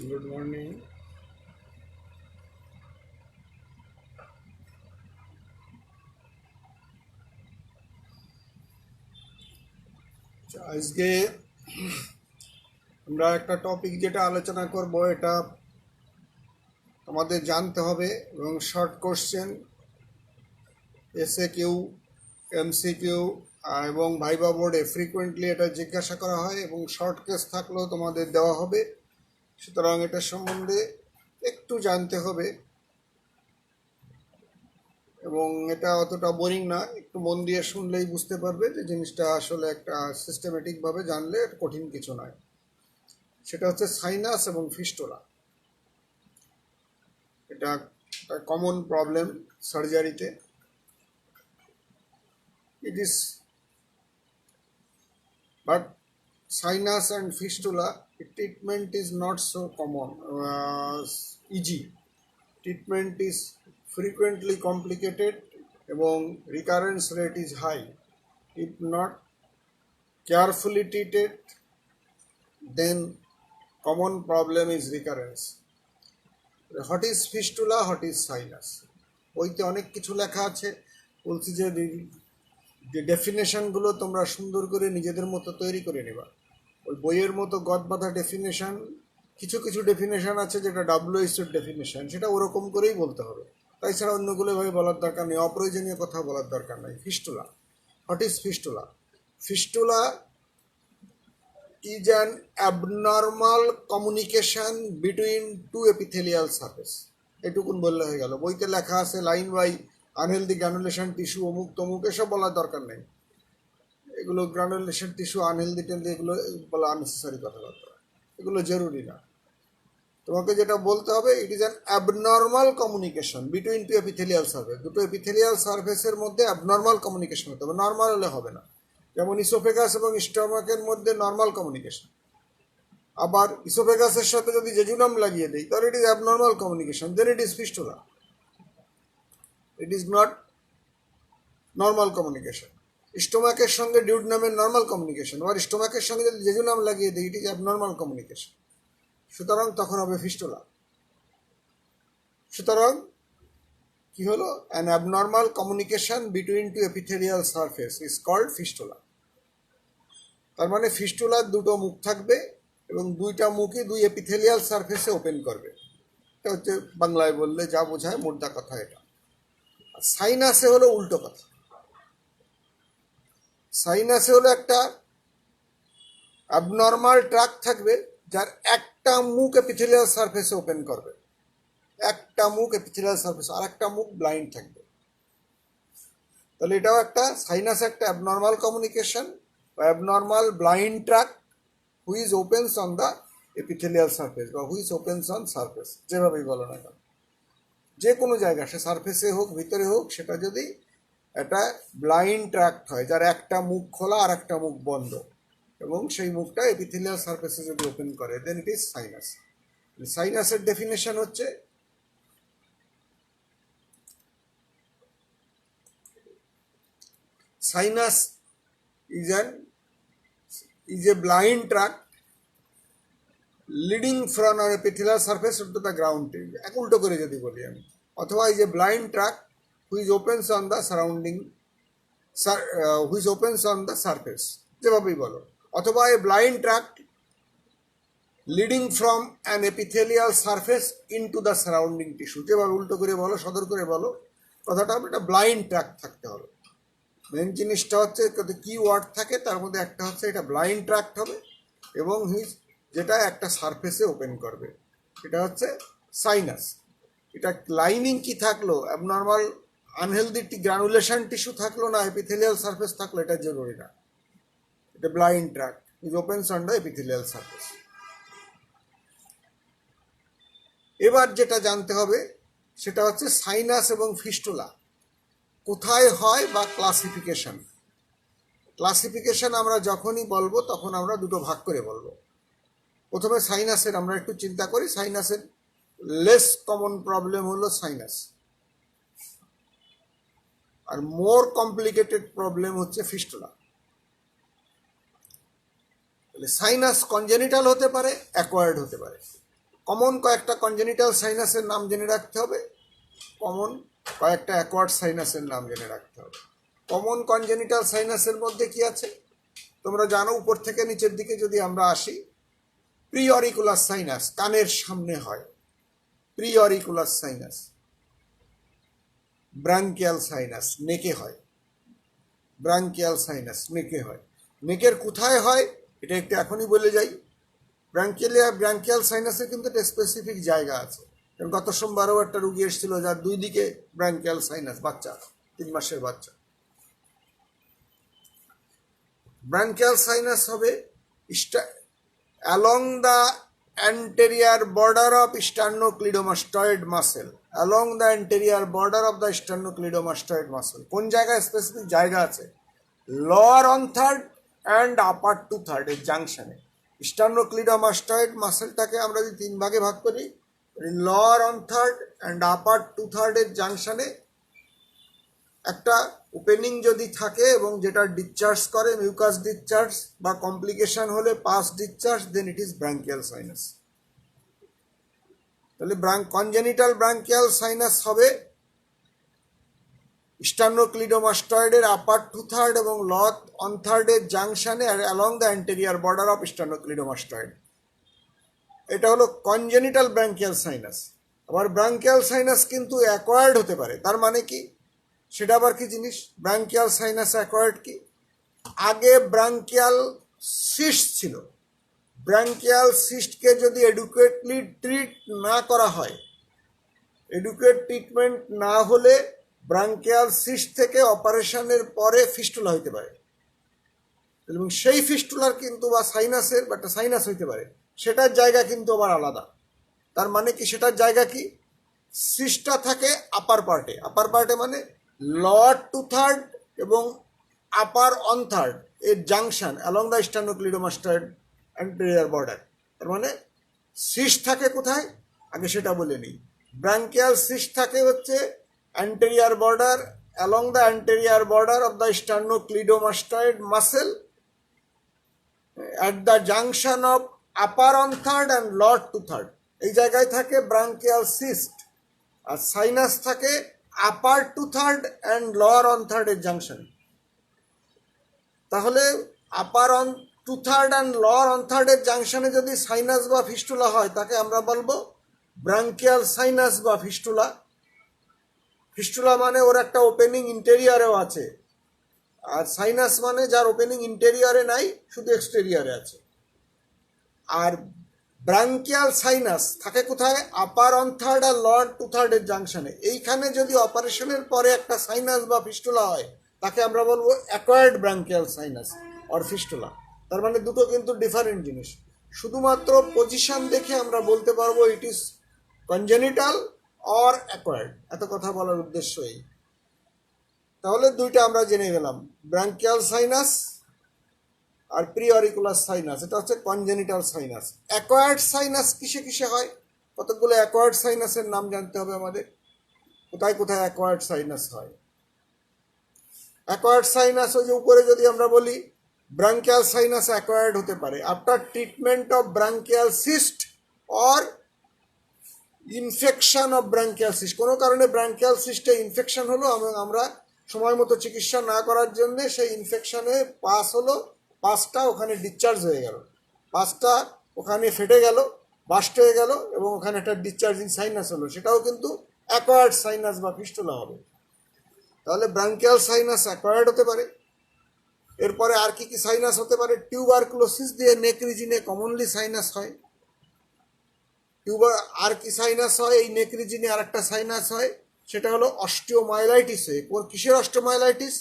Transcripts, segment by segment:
Good morning. আজকে আমরা একটা টপিক যেটা আলোচনা করব, এটা আমাদের জানতে হবে এবং short question, SA Q, MCQ এবং ভাইবা বোর্ডে ফ্রিকোয়েন্টলি এটা জিজ্ঞাসা করা হয় এবং শর্ট কেস থাকলেও তোমাদের দেওয়া হবে। সুতরাং এটা সম্বন্ধে একটু জানতে হবে এবং এটা অতটা বোরিং না, একটু মন দিয়ে শুনলেই বুঝতে পারবে যে জিনিসটা আসলে একটা সিস্টেমেটিকভাবে জানলে কঠিন কিছু নয়। সেটা হচ্ছে সাইনাস এবং ফিস্টুলা। এটা একটা কমন প্রবলেম সার্জারিতে। It is but sinus and fistula treatment is not so common easy. Treatment is frequently complicated এবং recurrence rate is high. If not carefully treated, then common problem is recurrence. What is fistula, what is sinus, বইতে অনেক কিছু লেখা আছে। বলছি যে ডেফিনেশনগুলো তোমরা সুন্দর করে নিজেদের মতো তৈরি করে নেবা। ওই বইয়ের মতো গদ বাঁধা ডেফিনেশন, কিছু কিছু ডেফিনেশন আছে যেটা ডাব্লিউএইচওর ডেফিনেশন, সেটা ওরকম করেই বলতে হবে। তাই ছাড়া অন্যগুলো ভাবে বলার দরকার নেই, অপ্রয়োজনীয় কথা বলার দরকার নেই। Fistula, what is fistula? Fistula is an abnormal communication between two epithelial surface. এটুকুন বললে হয়ে গেল। বইতে লেখা আছে line by unhealthy granulation tissue অমুক তমুক, এসব বলার দরকার নেই। এগুলো গ্রানুলেশন টিস্যু আনহেলদি টেলদি এগুলো বলা আননেসেসারি কথাবার্তা, এগুলো জরুরি না। তোমাকে যেটা বলতে হবে, it is an abnormal communication between two epithelial surface. দুটো এপিথেলিয়াল সার্ফেসের মধ্যে অ্যাবনর্মাল কমিউনিকেশন হতে হবে, নর্মাল হলে হবে না। যেমন ইসোফেগাস এবং স্টমাকের মধ্যে নর্মাল কমিউনিকেশন, আবার ইসোফেগাসের সাথে যদি জেজুনাম লাগিয়ে দেই তাহলে it is abnormal communication, then it is fistula. It is not normal communication. স্টোমাকের সঙ্গে ডিউডনামের নর্মাল কমিউনিকেশন, আবার স্টোমাকের সঙ্গে যদি জেজুনাম লাগিয়ে দিই ইট ইজ অ্যাবনর্মাল কমিউনিকেশন। সুতরাং তখন হবে ফিস্টুলা। সুতরাং কি হলো? An abnormal communication between two epithelial surface is called fistula. তার মানে ফিস্টুলার দুটো মুখ থাকবে এবং দুইটা মুখই দুই এপিথেলিয়াল সারফেসে ওপেন করবে। এটা হচ্ছে বাংলায় বললে যা বোঝায় মোদ্দা কথা এটা। আর সাইনাসে হলো উল্টো কথা। সাইনাসে হলো একটা অ্যাবনর্মাল ট্র্যাক থাকবে যার একটা মুখ এপিথেলিয়াল সারফেসে ওপেন করবে, একটা মুখ এপিথেলিয়াল সারফেস, আর একটা মুখ ব্লাইন্ড থাকবে। তাহলে এটাও একটা সাইনাস, একটা অ্যাবনর্মাল কমিউনিকেশন বা abnormal blind track which opens on the epithelial surface বা হুইচ ওপেন্স অন সারফেস, যেভাবেই বলো না কেন, যে কোনো জায়গা, সে সারফেসে হোক ভিতরে হোক, সেটা যদি একটা ব্লাইন্ড ট্র্যাক্ট হয় যার একটা মুখ খোলা আর একটা মুখ বন্ধ এবং সেই মুখটা এপিথেলিয়াল সারফেসে যদি ওপেন করে, দেন ইট ইজ সাইনাস। সাইনাসের ডেফিনেশন হচ্ছে sinus is a blind tract leading from an epithelial surface to the ground. এক উল্টো করে যদি বলি আমি, অথবা is a blind tract which opens on the surrounding which opens on the surface, যেভাবেই বলো, অথবা a blind tract leading from an epithelial surface into the surrounding tissue, যেভাবে উল্টো করে বলো, সদর করে বলো, কথাটা হবে এটা ব্লাইন্ড ট্র্যাক্ট থাকতে হবে। মেন জিনিসটা হচ্ছে কি ওয়ার্ড থাকে তার মধ্যে একটা হচ্ছে এটা ব্লাইন্ড ট্র্যাক্ট হবে এবং যেটা একটা সারফেসে ওপেন করবে, এটা হচ্ছে সাইনাস। এটা লাইনিং কি থাকলো, অ্যাবনর্মাল আনহেলদি গ্রানুলেশন টিস্যু থাকলো না এপিথেলিয়াল সারফেস থাকলো, এটা জরুরি না। এটা blind tract is opens on the epithelial surface. এবার যেটা জানতে হবে সেটা হচ্ছে সাইনাস এবং ফিস্টুলা কোথায় হয় বা ক্লাসিফিকেশন। ক্লাসিফিকেশন আমরা যখনই বলবো তখন আমরা দুটো ভাগ করে বলবো। প্রথমে সাইনাসের আমরা একটু চিন্তা করি। সাইনাসের লেস কমন প্রবলেম হলো সাইনাস, আর মোর কমপ্লিকেটেড প্রবলেম হচ্ছে ফিস্টুলা। তাহলে সাইনাস কনজেনিটাল হতে পারে, অ্যাকোয়ার্ড হতে পারে। কমন কয়েকটা কনজেনিটাল সাইনাসের নাম জেনে রাখতে হবে, কমন কয়েকটা অ্যাকোয়ার্ড সাইনাসের নাম জেনে রাখতে হবে। কমন কনজেনিটাল সাইনাসের মধ্যে কি আছে তোমরা জানো, উপর থেকে নিচের দিকে যদি আমরা আসি, প্রি অরিকুলার সাইনাস কানের সামনে হয়, pre auricular sinus. Branchial sinus নেকে হয়, ব্রাঙ্কিয়াল সাইনাস নেকে হয়। নেকের কোথায় হয় এটা একটু এখনই বলে যাই। ব্রাঙ্কিয়াল সাইনাসের কিন্তু একটা স্পেসিফিক জায়গা আছে। গত সোমবারও একটা রুগী এসেছিল যার দুই দিকে ব্রাঙ্কিয়াল সাইনাস, বাচ্চা 3 মাসের বাচ্চা। ব্রাঙ্কিয়াল সাইনাস হবে along the anterior border of sternocleidomastoid muscle, along the anterior border of the sternocleidomastoid muscle। কোন জায়গায় স্পেসিফিক জায়গা আছে? Lower one third and upper two third এর জাংশনে। স্টার্নোক্লিডোমাস্টয়েড মাসেলটাকে আমরা যদি 3 ভাগে ভাগ করি, lower one third and upper two third এর জাংশনে একটা ওপেনিং যদি থাকে এবং যেটা ডিসচার্জ করে মিউকাস ডিসচার্জ বা কমপ্লিকেশন হলে pus discharge, then it is branchial sinus. তাহলে কনজেনিটাল ব্রাঙ্কিয়াল সাইনাস হবে স্টার্নোক্লিডোমাস্টয়েডের আপার টু থার্ড এবং লোয়ার অন থার্ডের জাংশনে along the anterior border of sternocleidomastoid. এটা হলো কনজেনিটাল ব্রাঙ্কিয়াল সাইনাস। আবার ব্রাঙ্কিয়াল সাইনাস কিন্তু অ্যাকোয়ার্ড হতে পারে। তার মানে কি, সেটা আবার কি জিনিস? ব্রাঙ্কিয়াল সাইনাস অ্যাকোয়ার্ড কি? আগে ব্রাঙ্কিয়াল সিস্ট ছিল, ব্রাঙ্কিয়াল সিস্টকে যদি এডুকেটলি ট্রিট না করা হয়, এডুকেট ট্রিটমেন্ট না হলে ব্রাঙ্কিয়াল সিস্ট থেকে অপারেশনের পরে ফিস্টুলা হইতে পারে। এবং সেই ফিস্টুলার কিন্তু বা সাইনাসের বা একটা সাইনাস হইতে পারে, সেটার জায়গা কিন্তু আবার আলাদা। তার মানে কি, সেটার জায়গা কি? সিস্টটা থাকে আপার পার্টে, আপার পার্টে মানে লোয়ার টু থার্ড এবং আপার অন থার্ড এর junction along the sternocleidomastoid anterior border. তার মানে সিস্ট থাকে কোথায় আগে সেটা বলে নিই। ব্রাঙ্কিয়াল সিস্ট থাকে হচ্ছে anterior border, along the anterior border of the sternocleidomastoid muscle at the junction of upper on third and lower to third, এই জায়গায় থাকে ব্রাঙ্কিয়াল সিস্ট। আর সাইনাস থাকে upper two third and lower one third এর junction. তাহলে upper one two third and lower one third এর জাংশনে যদি সাইনাস বা ফিস্টুলা হয় তাকে আমরা বলবো ব্রাঙ্কিয়াল সাইনাস বা ফিস্টুলা। ফিস্টুলা মানে ওর একটা ওপেনিং ইন্টেরিয়ারেও আছে, আর সাইনাস মানে যার ওপেনিং ইন্টেরিয়ারে নাই, শুধু এক্সটেরিয়ারে আছে। আর ব্রাঙ্কিয়াল সাইনাস থাকে কোথায়? আপার অন থার্ড আর লোয়ার টু থার্ড এর জাংশনে। এইখানে যদি অপারেশনের পরে একটা সাইনাস বা ফিস্টুলা হয় তাকে আমরা বলবো acquired branchial sinus or fistula. তার মানে দুটো কিন্তু ডিফারেন্ট জিনিস। শুধুমাত্র পজিশন দেখে আমরা বলতে পারবো it is congenital or acquired, এত কথা বলার উদ্দেশ্য এই। তাহলে দুইটা আমরা জেনে গেলাম, ব্রাঙ্কিয়াল সাইনাস আর প্রি অরিকুলার সাইনাস, এটা হচ্ছে কনজেনিটাল সাইনাস। অ্যাকোয়ার্ড সাইনাস কিসে কিসে হয়? কতগুলো অ্যাকোয়ার্ড সাইনাসের নাম জানতে হবে আমাদের। কোথায় কোথায় অ্যাকোয়ার্ড সাইনাস হয়? অ্যাকোয়ার্ড সাইনাস ওই যে উপরে যদি আমরা বলি, ব্রাঙ্কিয়াল সাইনাস অ্যাকোয়ার্ড হতে পারে after treatment of branchial cyst or infection of branchial cyst. কোনো কারণে ব্রাঙ্কিয়াল সিস্টে ইনফেকশন হলো, আমরা সময় মতো চিকিৎসা না করার জন্য সেই ইনফেকশনে পাস হলো, পাসটা ওখানে ডিসচার্জ হয়ে গেল, পাসটা ওখানে ফেটে গেল, বাস্ট হয়ে গেল এবং ওখানে একটা ডিসচার্জিং সাইনাস হলো, সেটাও কিন্তু অ্যাকোয়ার্ড সাইনাস বা ফিস্টুলা হবে। তাহলে ব্রাঙ্কিয়াল সাইনাস অ্যাকোয়ার্ড হতে পারে। এরপরে আর কি কি সাইনাস হতে পারে? টিউবারকুলোসিস দিয়ে নেক রিজিনে কমনলি সাইনাস হয়। আর কি সাইনাস হয়? এই নেক রিজিনে আর একটা সাইনাস হয়, সেটা হলো অস্টিওমাইলাইটিস হয়ে। কিসের osteomyelitis?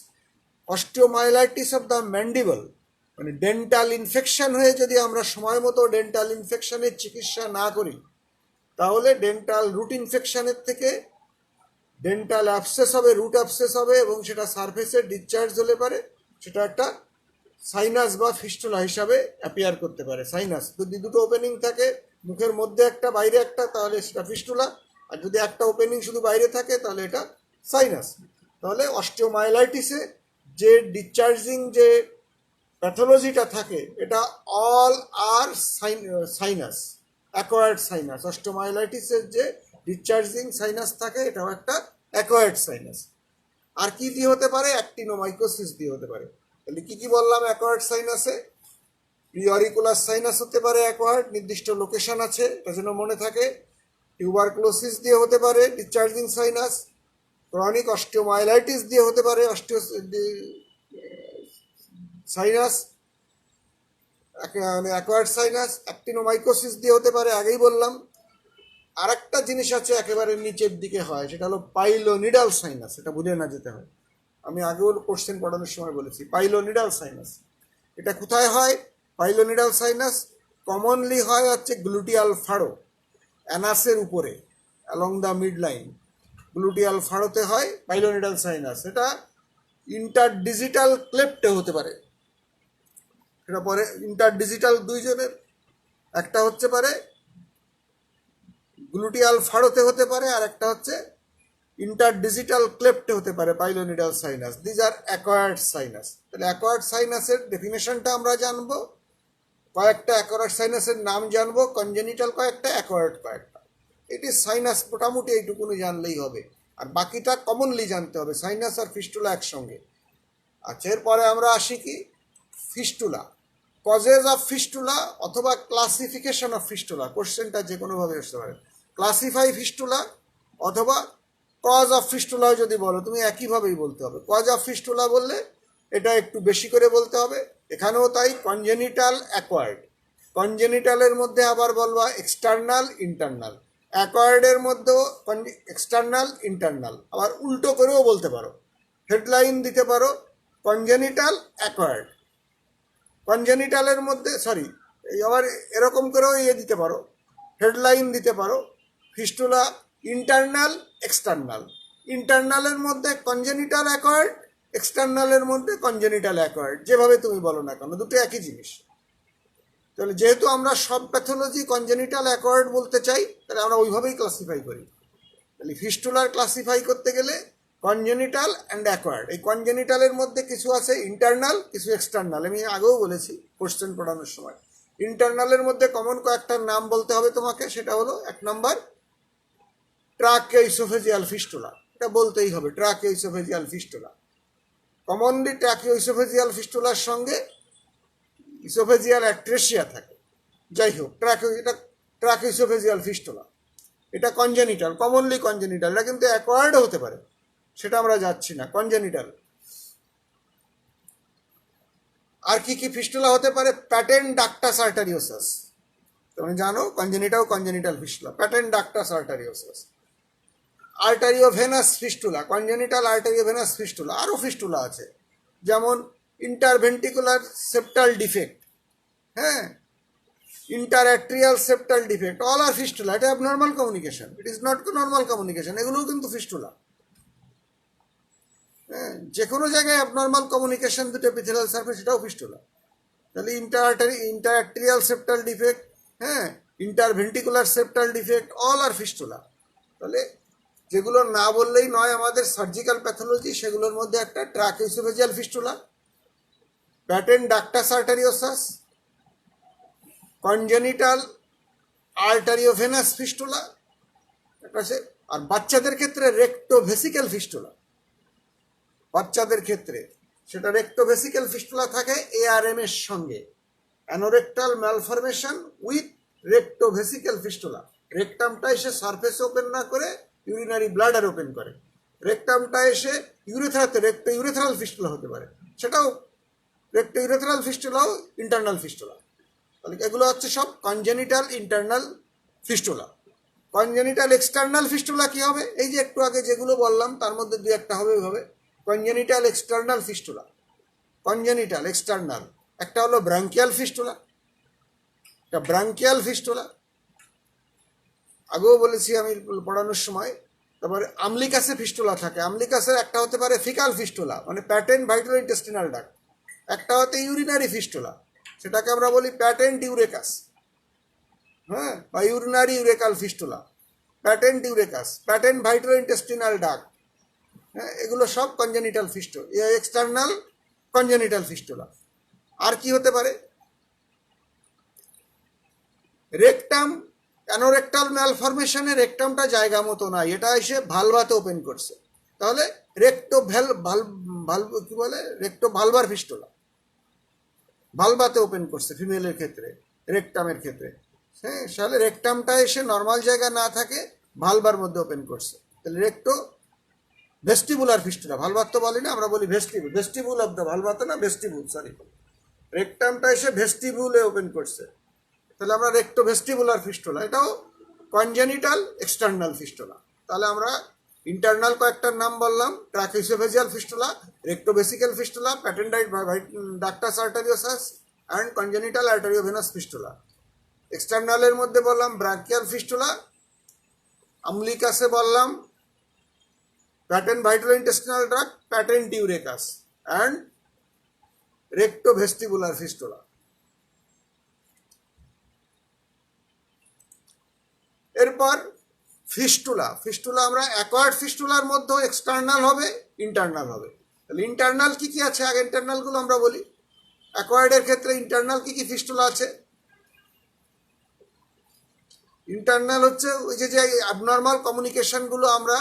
Osteomyelitis of the mandible, মানে ডেন্টাল ইনফেকশন হয়ে যদি আমরা সময় মতো ডেন্টাল ইনফেকশনের চিকিৎসা না করি তাহলে ডেন্টাল রুট ইনফেকশনের থেকে ডেন্টাল অ্যাবসেস হবে, রুট অ্যাবসেস হবে এবং সেটা সারফেসে ডিসচার্জ হলে পারে, সেটা একটা সাইনাস বা ফিস্টুলা হিসাবে অ্যাপিয়ার করতে পারে। সাইনাস যদি দুটো ওপেনিং থাকে, মুখের মধ্যে একটা বাইরে একটা, তাহলে সেটা ফিস্টুলা। আর যদি একটা ওপেনিং শুধু বাইরে থাকে তাহলে এটা সাইনাস। তাহলে অস্টিওমাইলাইটিসে যে ডিসচার্জিং যে প্যাথোলজিটা থাকে এটা all are sinus. Acquired sinus. অস্টিওমাইলাইটিসের যে ডিসচার্জিং সাইনাস থাকে এটাও একটা অ্যাকোয়ার্ড সাইনাস। আর কি দিয়ে হতে পারে? অ্যাক্টিনোমাইকোসিস দিয়ে হতে পারে। তাহলে কি কি বললাম অ্যাকোয়ার্ড সাইনাসে? প্রিঅরিকুলার সাইনাস হতে পারে অ্যাকোয়ার্ড, নির্দিষ্ট লোকেশন আছে, এটা যেন মনে থাকে। টিউবারকুলোসিস দিয়ে হতে পারে ডিসচার্জিং সাইনাস। ক্রনিক অস্টিওমাইলাইটিস দিয়ে হতে পারে সাইনাস, মানে অ্যাকোয়ার্ড সাইনাস। অ্যাক্টিনোমাইকোসিস দিয়ে হতে পারে, আগেই বললাম। আর একটা জিনিস আছে একেবারে নিচের দিকে হয়, সেটা হলো পাইলোনিডাল সাইনাস। এটা ভুলে না যেতে হয়, আমি আগেও কোশ্চেন পড়ানোর সময় বলেছি। পাইলোনিডাল সাইনাস এটা কোথায় হয়? পাইলোনিডাল সাইনাস কমনলি হয় হচ্ছে গ্লুটিয়াল ফাড়ো, অ্যানাসের উপরে, along the mid line. Gluteal ফাড়োতে হয় পাইলোনিডাল সাইনাস। এটা ইন্টারডিজিটাল ক্লেপ্টে হতে পারে। এটা পরে ইন্টারডিজিটাল দুইজনের, একটা হচ্ছে পারে গ্লুটিয়াল ফাড়োতে হতে পারে, আর একটা হচ্ছে ইন্টারডিজিটাল ক্লেপ্টে হতে পারে pilonidal sinus. These are acquired sinus. তাহলে অ্যাকোয়ার্ড সাইনাসের ডেফিনেশনটা আমরা জানবো, কয়েকটা অ্যাকোয়ার্ড সাইনাসের নাম জানবো, কনজেনিটাল কয়েকটা, অ্যাকোয়ার্ড কয়েকটা। এটি সাইনাস মোটামুটি এইটুকুনি জানলেই হবে, আর বাকিটা কমনলি জানতে হবে, সাইনাস আর ফিস্টুলা একসঙ্গে। আচ্ছা, এরপরে আমরা আসি কি ফিস্টুলা, কজেস অফ ফিস্টুলা অথবা ক্লাসিফিকেশন অফ ফিস্টুলা। কোশ্চেনটা যে কোনোভাবে আসতে পারে, ক্লাসিফাই ফিস্টুলা অথবা কজ অফ ফিস্টুলাও যদি বলো তুমি একইভাবেই বলতে হবে। কজ অফ ফিস্টুলা বললে এটা একটু বেশি করে বলতে হবে। এখানেও তাই, কনজেনিটাল, অ্যাকোয়ার্ড। কনজেনিটালের মধ্যে আবার বলবা এক্সটার্নাল, ইন্টারনাল। অ্যাকোয়ার্ডের মধ্যেও এক্সটার্নাল, ইন্টারনাল। আবার উল্টো করেও বলতে পারো, হেডলাইন দিতে পারো কনজেনিটাল, অ্যাকোয়ার্ড। কনজেনিটালের মধ্যে আবার এরকম করেও দিতে পারো, হেডলাইন দিতে পারো ফিস্টুলা ইন্টারনাল, এক্সটার্নাল। ইন্টারনালের মধ্যে কনজেনিটাল অ্যাকোয়ার্ড, এক্সটার্নালের মধ্যে কনজেনিটাল অ্যাকোয়ার্ড, যেভাবে তুমি বলো না কেন, দুটো একই জিনিস। তাহলে যেহেতু আমরা সব প্যাথোলজি কনজেনিটাল অ্যাকোয়ার্ড বলতে চাই, তাহলে আমরা ওইভাবেই ক্লাসিফাই করি। তাহলে ফিস্টুলার ক্লাসিফাই করতে গেলে কনজেনিটাল অ্যান্ড অ্যাকোয়ার্ড। এই কনজেনিটালের মধ্যে কিছু আছে ইন্টারনাল, কিছু এক্সটার্নাল। আমি আগেও বলেছি কোশ্চেন পড়ানোর সময়। ইন্টারনালের মধ্যে কমন কয়েকটার নাম বলতে হবে তোমাকে। সেটা হলো, 1 নম্বর ট্রাকিওইসোফেজিয়াল ফিস্টুলা, এটা বলতেই হবে, ট্রাকিওইসোফেজিয়াল ফিস্টুলা। কমনলি ট্রাকিওইসোফেজিয়াল ফিস্টুলার সঙ্গে ইসোফেজিয়াল অ্যাট্রেসিয়া থাকে। যাই হোক, এটা ট্রাকিওইসোফেজিয়াল ফিস্টুলা, এটা কনজেনিটাল, কমনলি কনজেনিটাল। এটা কিন্তু অ্যাকোয়ার্ডও হতে পারে, সেটা আমরা যাচ্ছি না, কনজেনিটাল। আর কি কি ফিস্টুলা হতে পারে? প্যাটেন্ট ডাক্টাস আর্টারিওসাস, তুমি জানো congenital, congenital fistula, patent ductus arteriosus. Arteriovenous fistula, congenital arteriovenous fistula. আরও ফিস্টুলা আছে, যেমন ইন্টারভেন্টিকুলার সেপ্টাল ডিফেক্ট, হ্যাঁ, interatrial septal defect, all are fistula. এটা abnormal communication, it is not normal communication, এগুলোও কিন্তু fistula. হ্যাঁ, যে কোনো জায়গায় অ্যাবনর্মাল কমিউনিকেশন দুটো এপিথেলিয়াল সারফেস, সেটাও ফিস্টুলা। তাহলে ইন্টারঅ্যাট্রিয়াল সেপ্টাল ডিফেক্ট, হ্যাঁ, interventricular septal defect, all are fistula. তাহলে যেগুলো না বললেই নয় আমাদের সার্জিক্যাল প্যাথোলজি, সেগুলোর মধ্যে একটা tracheoesophageal fistula, patent ductus arteriosus, congenital arteriovenous fistula, আর বাচ্চাদের ক্ষেত্রে রেক্টোভেসিক্যাল ফিস্টুলা। বাচ্চাদের ক্ষেত্রে সেটা রেক্টোভেসিক্যাল ফিস্টুলা থাকে এআরএম এর সঙ্গে, anorectal malformation with rectovesical fistula. রেকটামটা এসে সারফেস ওপেন না করে ইউরিনারি ব্লাডার ওপেন করে, রেকটামটা এসে ইউরেথ্রাতে রেক্টো ইউরেথ্রাল ফিস্টুলা হতে পারে, সেটাও রেক্টো ইউরেথ্রাল ফিস্টুলাও ইন্টারনাল ফিস্টুলা। তাহলে এগুলো হচ্ছে সব congenital internal fistula. Congenital external fistula কি হবে? এই যে একটু আগে যেগুলো বললাম তার মধ্যে দুই একটা হবে ওইভাবে, congenital external fistula. Congenital external, একটা হলো ব্রাঙ্কিয়াল ফিস্টুলা, একটা ব্রাঙ্কিয়াল ফিস্টুলা, আগেও বলেছি আমি পড়ানোর সময়। তারপরে আমলিকাসে ফিস্টুলা থাকে, আমলিকাসের একটা হতে পারে ফিকাল ফিস্টুলা, মানে প্যাটেন্ট ভাইটাল ইন্টেস্টিনাল ডাক্ট। একটা হতে ইউরিনারি ফিস্টুলা, সেটাকে আমরা বলি প্যাটেন্ট ইউরেকাস, হ্যাঁ, বা urinary urachal fistula, patent urachus, patent vital intestinal duct, হ্যাঁ, এগুলো সব congenital fistula, external congenital fistula. আর কি হতে পারে? রেকটাম অ্যানোরেক্টাল ম্যালফরমেশনে রেকটামটা জায়গা মতো নাই, এটা এসে ভালভাতে ওপেন করছে, তাহলে রেক্টো ভালভ কি বলে, রেক্টো ভালভার ফিস্টুলা, ভালভাতে ওপেন করছে ফিমেলের ক্ষেত্রে, রেকটামের ক্ষেত্রে। হ্যাঁ, তাহলে রেকটামটা এসে নর্মাল জায়গা না থাকে ভালভার মধ্যে ওপেন করছে, তাহলে রেক্টো ভেস্টিবুলার ফিস্টুলা, ভালভার তো বলি না, আমরা বলি ভেস্টিবুল, ভেস্টিবুল অফ দ্য ভালভাতে না, ভেস্টিবুল, সরি, রেকটামটা এসে ভেস্টিবুলে ওপেন করছে, তাহলে আমরা রেক্টো ভেস্টিবুলার ফিস্টুলা, এটাও কনজেনিটাল এক্সটার্নাল ফিস্টুলা। তাহলে আমরা ইন্টারনাল কয়েকটার নাম বললাম, ট্রাকিওসোফেজিয়াল ফিস্টুলা, রেক্টোভেসিক্যাল ফিস্টুলা, প্যাটেন্টাইট ductus arteriosus and congenital arteriovenous fistula. এক্সটার্নালের মধ্যে বললাম ব্রাঙ্কিয়াল ফিস্টুলা, আমলিকাসে বললাম patent vital intestinal tract, patent urachus and rectovestibular fistula. এরপর ফিস্টুলা, ফিস্টুলা আমরা অ্যাকোয়ার্ড ফিস্টুলার মধ্যেও এক্সটার্নাল হবে, ইন্টারনাল হবে। তাহলে ইন্টারনাল কি কি আছে, আগে ইন্টারনালগুলো আমরা বলি। অ্যাকোয়ার্ডের ক্ষেত্রে ইন্টারনাল কি কি ফিস্টুলা আছে? ইন্টারনাল হচ্ছে ওই যে যে অ্যাবনর্মাল কমিউনিকেশনগুলো আমরা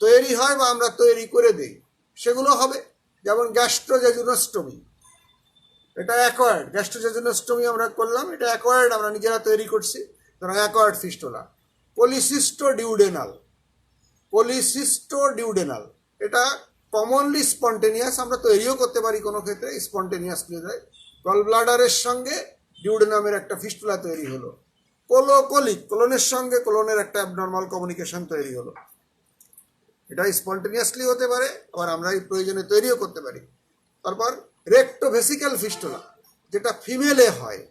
তৈরি হয় বা আমরা তৈরি করে দিই, সেগুলো হবে। যেমন গ্যাস্ট্রোজেজুনোস্টমি, এটা অ্যাকোয়ার্ড, গ্যাস্ট্রোজেজুনোস্টমি আমরা করলাম, এটা অ্যাকোয়ার্ড, আমরা নিজেরা তৈরি করছি, সুতরাং অ্যাকোয়ার্ড ফিস্টুলা। পলিসিস্টোডিউডেনাল, পলিসিস্টোডিউডেনাল এটা কমনলি স্পন্টেনিয়াস, আমরা তৈরিও করতে পারি কোনো ক্ষেত্রে স্পন্টেনিয়াসলি। গল ব্লাডারের সঙ্গে ডিউডেনামের একটা ফিস্টুলা তৈরি হলো। কোলিক, কোলনের সঙ্গে কোলনের একটা অ্যাবনর্মাল কমিউনিকেশন তৈরি হলো, এটা স্পন্টেনিয়াসলি হতে পারে, আবার আমরা এই প্রয়োজনে তৈরিও করতে পারি। তারপর রেক্টোভেসিক্যাল ফিস্টুলা, যেটা ফিমেলে হয়,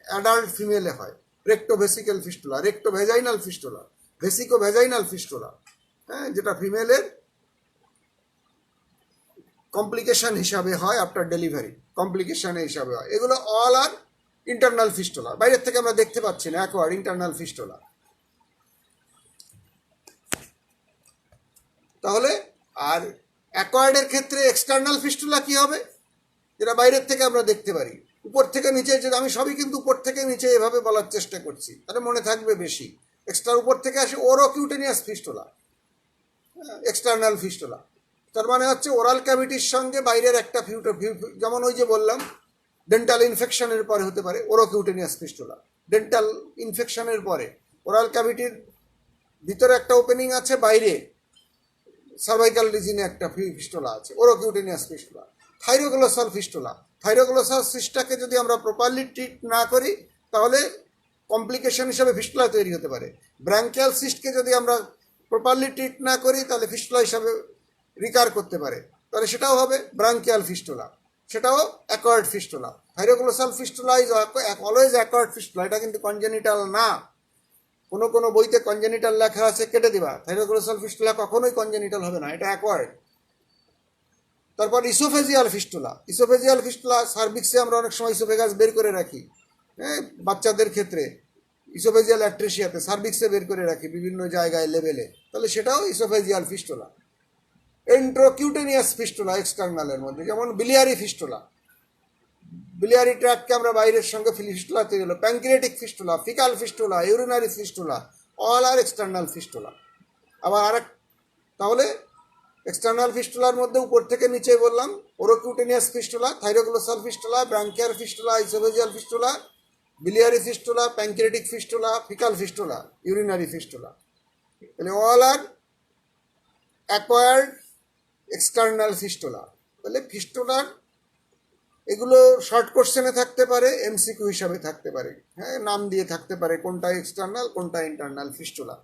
অ্যাডাল্ট ফিমেলে হয়, রেক্টোভেসিক্যাল ফিস্টুলা, রেক্টোভেজাইনাল ফিস্টুলা, ভেসিকোভেজাইনাল ফিস্টুলা, হ্যাঁ, যেটা ফিমেলের কমপ্লিকেশন হিসাবে হয় আফটার ডেলিভারি, কমপ্লিকেশন হিসাবে হয়। এগুলো অল আর ইন্টারনাল ফিস্টুলা, বাইরের থেকে আমরা দেখতে পাচ্ছি না, অ্যাকোয়ার্ড ইন্টারনাল ফিস্টুলা। তাহলে আর অ্যাকোয়ার্ডের ক্ষেত্রে এক্সটার্নাল ফিস্টুলা কি হবে, যেটা বাইরের থেকে আমরা দেখতে পারি, উপর থেকে নিচে, যে আমি সবই কিন্তু উপর থেকে নিচে এভাবে বলার চেষ্টা করছি, তাহলে মনে থাকবে বেশি। এক্সট্রা উপর থেকে আসে ওরোকিউটেনিয়াস ফিস্টুলা, এক্সটার্নাল ফিস্টুলা, তার মানে হচ্ছে ওরাল ক্যাভিটির সঙ্গে বাইরের একটা যেমন ওই যে বললাম ডেন্টাল ইনফেকশনের পরে হতে পারে ওরোকিউটেনিয়াস ফিস্টুলা, ডেন্টাল ইনফেকশনের পরে ওরাল ক্যাভিটির ভিতরে একটা ওপেনিং আছে, বাইরে সার্ভাইকাল রিজিনে একটা ফিস্টুলা আছে, ওরোকিউটেনিয়াস ফিস্টুলা। থাইরোগ্লোসাল ফিস্টুলা, থাইরোগ্লোসাল সিস্টটাকে যদি আমরা প্রপারলি ট্রিট না করি তাহলে কমপ্লিকেশন হিসাবে ফিস্টুলা তৈরি হতে পারে। ব্র্যাঙ্কিয়াল সিস্টকে যদি আমরা প্রপারলি ট্রিট না করি তাহলে ফিস্টুলা হিসাবে রিকার করতে পারে, তাহলে সেটাও হবে ব্রাঙ্কিয়াল ফিস্টুলা, সেটাও acquired fistula. Thyroglossal fistula is always acquired fistula, এটা কিন্তু কনজেনিটাল না। কোনো কোনো বইতে কনজেনিটাল লেখা আছে, কেটে দিবা, থাইরোগ্লোসাল ফিস্টুলা কখনোই কনজেনিটাল হবে না, এটা অ্যাকোয়ার্ড। তারপর ইসোফেজিয়াল ফিস্টুলা, ইসোফেজিয়াল ফিস্টুলা সার্ভিক্সে আমরা অনেক সময় ইসোফেগাস বের করে রাখি, হ্যাঁ, বাচ্চাদের ক্ষেত্রে ইসোফেজিয়াল অ্যাট্রেসিয়াতে সার্ভিক্সে বের করে রাখি বিভিন্ন জায়গায় লেভেলে, তাহলে সেটাও ইসোফেজিয়াল ফিস্টুলা। এন্ট্রোকিউটেনিয়াস ফিস্টুলা এক্সটার্নালের মধ্যে, যেমন বিলিয়ারি ফিস্টুলা, বিলিয়ারি ট্র্যাককে আমরা বাইরের সঙ্গে ফিস্টুলা তৈরি হলো। Pancreatic fistula, faecal fistula, urinary fistula, all are external fistula. আবার আরেক, তাহলে এক্সটার্নাল ফিস্টুলার মধ্যে উপর থেকে নিচে বললাম orocutaneous fistula, thyroglossal fistula, branchial fistula, oesophageal fistula, biliary fistula, pancreatic fistula, faecal fistula, urinary fistula. তাহলে all are acquired external fistula. তাহলে ফিস্টুলার এগুলো শর্ট কোশ্চেনে থাকতে পারে, এমসিকিউ হিসাবে থাকতে পারে, হ্যাঁ, নাম দিয়ে থাকতে পারে কোনটা এক্সটার্নাল কোনটা ইন্টারনাল ফিস্টুলা,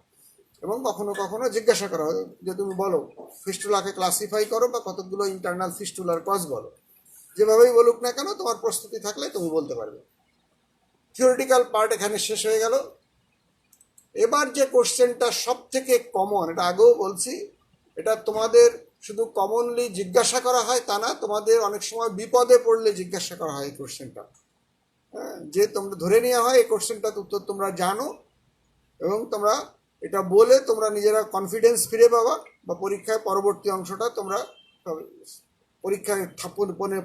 এবং কখনো কখনো জিজ্ঞাসা করা হয় যে তুমি বলো ফিস্টুলাকে ক্লাসিফাই করো বা কতগুলো ইন্টারনাল ফিস্টুলার কজ বলো। যেভাবেই বলুক না কেন, তোমার প্রস্তুতি থাকলে তুমি বলতে পারবে। থিওরিটিক্যাল পার্ট এখানে শেষ হয়ে গেল। এবার যে কোশ্চেনটা সব থেকে কমন, এটা আগেও বলছি, এটা তোমাদের শুধু কমনলি জিজ্ঞাসা করা হয় তা না, তোমাদের অনেক সময় বিপদে পড়লে জিজ্ঞাসা করা হয় এই কোশ্চেনটা, হ্যাঁ, যে তোমরা ধরে নেওয়া হয় এই কোশ্চেনটা উত্তর তোমরা জানো, এবং তোমরা এটা বলে তোমরা নিজেরা কনফিডেন্স ফিরে পাবা, বা পরীক্ষায় পরবর্তী অংশটা তোমরা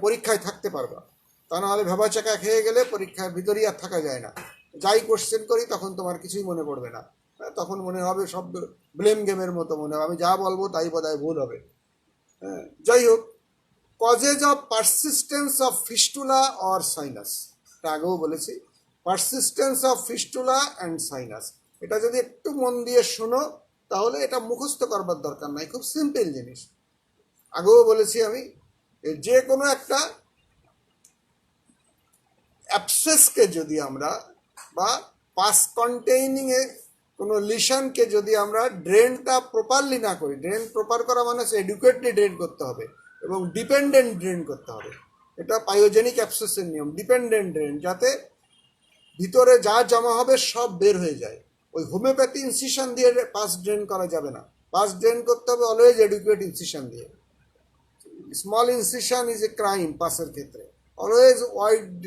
পরীক্ষায় থাকতে পারবা। তা নাহলে ভেবাচাকা খেয়ে গেলে পরীক্ষার ভিতরেই আর থাকা যায় না। যাই কোশ্চেন করি তখন তোমার কিছুই মনে পড়বে না। তখন মনে হবে সব ব্লেম গেমের মতো মনে হবে, আমি যা বলবো তাই বোধহয় ভুল হবে। যাই হোক, causes of persistence of fistula or sinus, এটা আগেও বলেছি, persistence of fistula and sinus. এটা যদি একটু মন দিয়ে শোনো তাহলে এটা মুখস্থ করবার দরকার নাই, খুব সিম্পল জিনিস। আগেও বলেছি আমি, যে কোনো একটা অ্যাবসেসকে যদি আমরা, বা পাস কন্টেইনিং এ কোনো লিশনকে যদি আমরা ড্রেনটা প্রপারলি না করি, ড্রেন প্রপার করা মানে এডুকেটলি ড্রেন করতে হবে এবং ডিপেন্ডেন্ট ড্রেন করতে হবে। এটা পায়োজেনিক অ্যাবসেসের নিয়ম, ডিপেন্ডেন্ট ড্রেন, যাতে ভিতরে যা জমা হবে সব বের হয়ে যায়। ওই হোমিওপ্যাথি ইনসিশন দিয়ে পাস ড্রেন করা যাবে না, পাস ড্রেন করতে হবে অলওয়েজ এডুকেট ইনসিশন দিয়ে। Small incision is a crime পাসের ক্ষেত্রে, অলওয়েজ ওয়াইড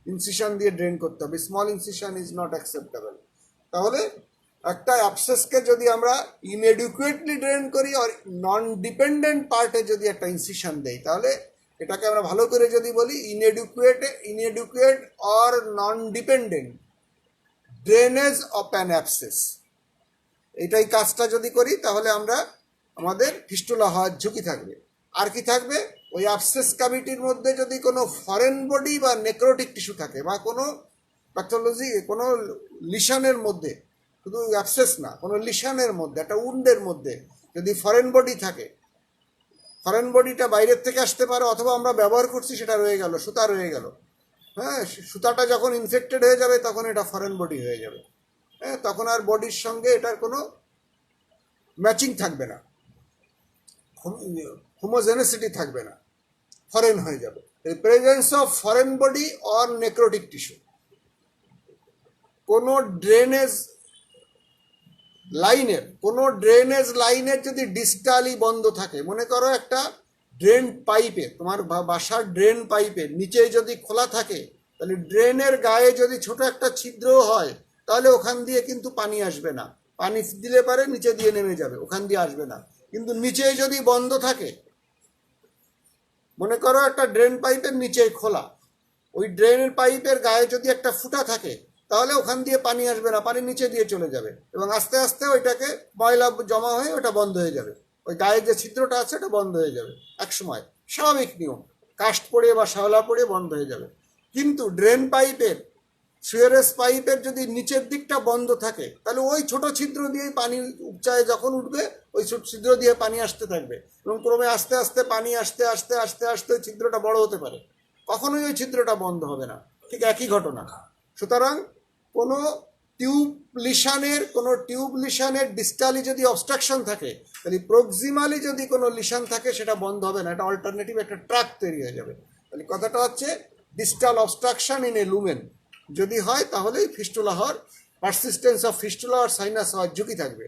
ইনসিশন দিয়ে ড্রেন করতে হবে, small incision is not acceptable. তাহলে একটা অ্যাবসেসকে যদি আমরা ইনএডুকুয়েটলি ড্রেন করি আর নন ডিপেন্ডেন্ট পার্টে যদি একটা ইনসিশন দেই, তাহলে এটাকে আমরা ভালো করে যদি বলি inadequate or non dependent drainage of an abscess, এইটাই কাজটা যদি করি তাহলে আমরা আমাদের ফিস্টুলা হওয়ার ঝুঁকি থাকবে। আর কি থাকবে, ওই অ্যাবসেস ক্যাভিটির মধ্যে যদি কোনো ফরেন বডি বা নেক্রোটিক টিস্যু থাকে, বা কোনো প্যাথোলজি, কোনো লিশনের মধ্যে, শুধু অ্যাবসেস না, কোনো লিশনের মধ্যে, একটা উন্ডের মধ্যে যদি ফরেন বডি থাকে, ফরেন বডিটা বাইরের থেকে আসতে পারে, অথবা আমরা ব্যবহার করছি সেটা রয়ে গেল, সুতা রয়ে গেল, হ্যাঁ, সুতাটা যখন ইনফেক্টেড হয়ে যাবে তখন এটা ফরেন বডি হয়ে যাবে। হ্যাঁ, তখন আর বডির সঙ্গে এটার কোনো ম্যাচিং থাকবে না, হোমোজেনেসিটি থাকবে না, ফরেন হয়ে যাবে। Presence of foreign body or necrotic tissue, কোনো ড্রেনেজ লাইনের যদি ডিস্টালি বন্ধ থাকে, মনে করো একটা ড্রেন পাইপে, তোমার বাসার ড্রেন পাইপের নিচে যদি খোলা থাকে, তাহলে ড্রেনের গায়ে যদি ছোট একটা ছিদ্র হয়, তাহলে ওখান দিয়ে কিন্তু পানি আসবে না, পানি দিলে পারে নিচে দিয়ে নেমে যাবে, ওখান দিয়ে আসবে না। কিন্তু নিচে যদি বন্ধ থাকে, মনে করো একটা ড্রেন পাইপের নিচে খোলা, ওই ড্রেনের পাইপের গায়ে যদি একটা ফুটা থাকে, তাহলে ওখান দিয়ে পানি আসবে না, পানি নিচে দিয়ে চলে যাবে এবং আস্তে আস্তে ওইটাকে ময়লা জমা হয়ে ওটা বন্ধ হয়ে যাবে, ওই গায়ে যে ছিদ্রটা আছে ওটা বন্ধ হয়ে যাবে এক সময়, স্বাভাবিক নিয়ম, কাস্ট পড়ে বা শ্যাওলা পড়ে বন্ধ হয়ে যাবে। কিন্তু ড্রেন পাইপের, সুয়ারেজ পাইপের যদি নিচের দিকটা বন্ধ থাকে, তাহলে ওই ছোট ছিদ্র দিয়েই পানি উপচায় যখন উঠবে, ওই ছোট ছিদ্র দিয়ে পানি আসতে থাকবে এবং ক্রমে আস্তে আস্তে পানি আসতে আসতে আস্তে আস্তে ওই ছিদ্রটা বড় হতে পারে, কখনোই ওই ছিদ্রটা বন্ধ হবে না। ঠিক একই ঘটনা। সুতরাং কোনো টিউব লিশানের ডিস্টালি যদি অবস্ট্রাকশন থাকে, তাহলে প্রক্সিমালি যদি কোনো লিশান থাকে সেটা বন্ধ হবে না, এটা অল্টারনেটিভ একটা ট্র্যাক তৈরি হয়ে যাবে। তাহলে কথাটা হচ্ছে distal obstruction in a lumen যদি হয়, তাহলেই ফিস্টুলা হওয়ার, পারসিস্টেন্স অফ ফিস্টুলা আর সাইনাস হওয়ার ঝুঁকি থাকবে।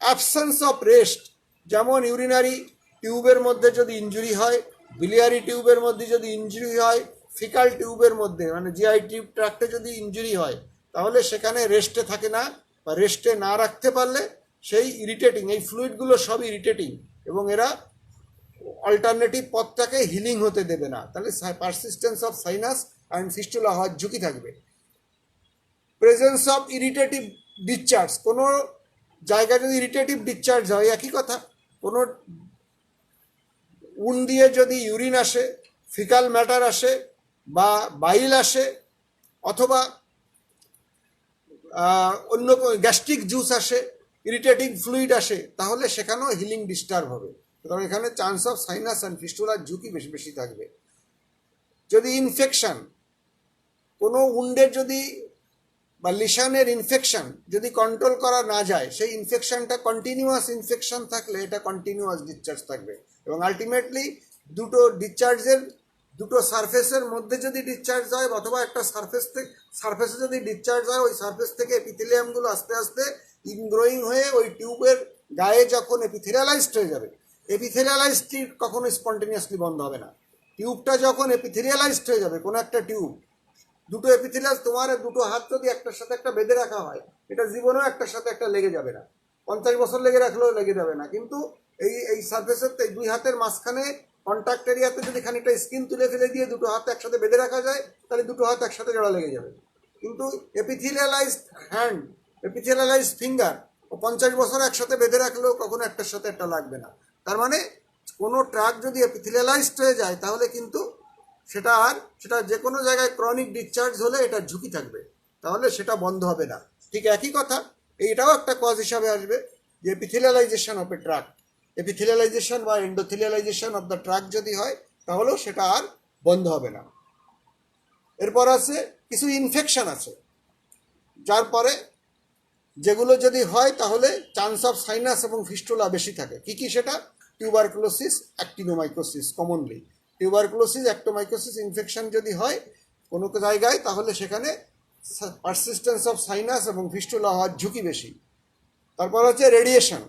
অ্যাবসেন্স অফ রেস্ট, যেমন ইউরিনারি টিউবের মধ্যে যদি ইনজুরি হয়, বিলিয়ারি টিউবের মধ্যে যদি ইনজুরি হয়, ফিকাল টিউবের মধ্যে মানে জিআই টিউব ট্র্যাক্টে যদি ইনজুরি হয়, তাহলে সেখানে রেস্টে থাকে না, বা রেস্টে না রাখতে পারলে সেই ইরিটেটিং, এই ফ্লুইডগুলো সব ইরিটেটিং এবং এরা অল্টারনেটিভ পথটাকে হিলিং হতে দেবে না, তাহলে persistence of sinus and fistula হওয়ার ঝুঁকি থাকবে। প্রেজেন্স অফ ইরিটেটিভ ডিসচার্জ, কোনো জায়গায় যদি ইরিটেটিভ ডিসচার্জ হয়, একই কথা, কোনো উন দিয়ে যদি ইউরিন আসে, ফিকাল ম্যাটার আসে, বা বাইল আসে, অথবা অন্য গ্যাস্ট্রিক জুস আসে, ইরিটেটিং ফ্লুইড আসে, তাহলে সেখানেও হিলিং ডিস্টার্ব হবে। সুতরাং এখানে চান্স অফ সাইনাস অ্যান্ড ফিস্টুলার ঝুঁকি বেশি বেশি থাকবে। যদি ইনফেকশন, কোনো উন্ডের যদি বা লিশানের ইনফেকশন যদি কন্ট্রোল করা না যায়, সেই ইনফেকশনটা কন্টিনিউয়াস ইনফেকশন থাকলে এটা কন্টিনিউয়াস ডিসচার্জ থাকবে এবং আলটিমেটলি দুটো সারফেসের মধ্যে যদি ডিসচার্জ হয়, অথবা একটা সারফেসে যদি ডিসচার্জ হয়, ওই সারফেস থেকে এপিথেলিয়ামগুলো আস্তে আস্তে ইনগ্রোয়িং হয়ে ওই টিউবের গায়ে যখন এপিথেলিয়ালাইজড হয়ে যাবে, এপিথেলিয়ালাইজডটি কখনো স্পন্টেনিয়াসলি বন্ধ হবে না। টিউবটা যখন এপিথেলিয়ালাইজড হয়ে যাবে, কোনো একটা টিউব, দুটো এপিথেলিয়াস, তোমার দুটো হাত যদি একটার সাথে একটা বেঁধে রাখা হয়, এটা জীবনেও একটার সাথে একটা লেগে যাবে না, 50 বছর লেগে রাখলেও লেগে যাবে না। কিন্তু এই সারফেসের দুই হাতের মাঝখানে কন্ট্যাক্ট এরিয়াতে যদি খানিকটা স্কিন তুলে ফেলে দিয়ে দুটো হাত একসাথে বেঁধে রাখা যায়, তাহলে দুটো হাত একসাথে জোড়া লেগে যাবে। কিন্তু এপিথেলিয়ালাইজড হ্যান্ড, এপিথেলিয়ালাইজড ফিঙ্গার ও 50 বছর একসাথে বেঁধে রাখলেও কখনো একটার সাথে একটা লাগবে না। তার মানে কোনো ট্রাক যদি এপিথেলিয়ালাইজড হয়ে যায় তাহলে কিন্তু সেটা যে কোনো জায়গায় ক্রনিক ডিসচার্জ হলে এটার ঝুঁকি থাকবে, তাহলে সেটা বন্ধ হবে না। ঠিক একই কথা এইটাও একটা কজ হিসাবে আসবে যে এপিথেলিয়ালাইজেশন অফ এ ট্রাক, এপিথেলিয়ালাইজেশন বা এন্ডোথেলিয়ালাইজেশন অফ দ্য ট্রাক যদি হয় তাহলেও সেটা আর বন্ধ হবে না। এরপর আছে কিছু ইনফেকশন আছে যার পরে যেগুলো যদি হয় তাহলে চান্স অফ সাইনাস এবং ফিস্টুলা বেশি থাকে। কি কি সেটা? টিউবারকুলোসিস, অ্যাক্টিনোমাইকোসিস। কমনলি টিউবারকুলোসিস, অ্যাক্টোমাইকোসিস ইনফেকশন যদি হয় কোনো জায়গায় তাহলে সেখানে পারসিস্টেন্স অফ সাইনাস এবং ফিস্টুলা হওয়ার ঝুঁকি বেশি। তারপর হচ্ছে রেডিয়েশন,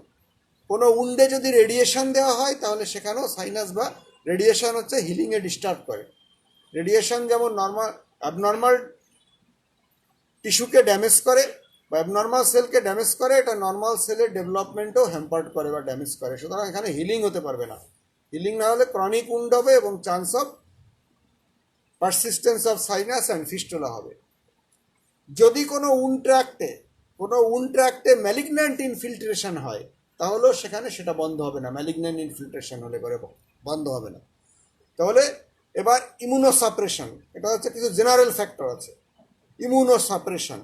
কোনো উন্ডে যদি রেডিয়েশন দেওয়া হয় তাহলে সেখানেও সাইনাস বা রেডিয়েশন হচ্ছে হিলিংয়ে ডিস্টার্ব করে। রেডিয়েশন যেমন অ্যাবনর্মাল টিস্যুকে ড্যামেজ করে বা অ্যাবনর্মাল সেলকে ড্যামেজ করে, এটা নর্মাল সেলের ডেভেলপমেন্টও হ্যাম্পার্ড করে বা ড্যামেজ করে। সুতরাং এখানে হিলিং হতে পারবে না। হিলিং না হলে ক্রনিক উন্ড হবে এবং chance of persistence of sinus and fistula হবে। যদি কোনো উন্ড ট্র্যাক্টে ম্যালিগন্যান্ট ইনফিল্ট্রেশন হয় তাহলেও সেখানে সেটা বন্ধ হবে না। ম্যালিগন্যান্ট ইনফিল্ট্রেশন হলে পরে বন্ধ হবে না। তাহলে এবার ইমিউনোসাপ্রেশন, এটা হচ্ছে কিছু জেনারেল ফ্যাক্টর আছে। ইমিউনোসাপ্রেশন,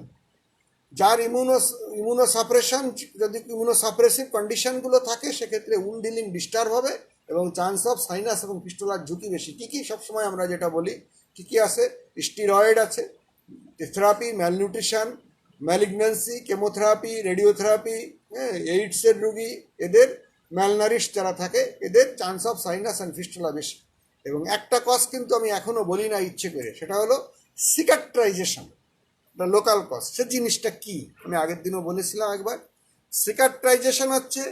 যার ইমিউনোসাপ্রেশন যদি ইমিউনোসাপ্রেসিভ কন্ডিশনগুলো থাকে সেক্ষেত্রে উন্ড হিলিং ডিস্টার্ব হবে এবং চান্স অফ সাইনাস এবং ফিস্টুলার ঝুঁকি বেশি। কী কী সবসময় আমরা যেটা বলি কী কী আছে? স্টিরয়েড আছে, therapy, malnutrition, malignancy, chemotherapy, radiotherapy, এইডসের রুগী, এদের ম্যালনারিশ যারা থাকে এদের chance of sinus and fistula বেশি। এবং একটা কজ কিন্তু আমি এখনও বলি না ইচ্ছে করে, সেটা হলো সিকাট্রাইজেশন, এটা লোকাল কজ। সে জিনিসটা কি আমি আগের দিনও বলেছিলাম একবার। সিকাট্রাইজেশন হচ্ছে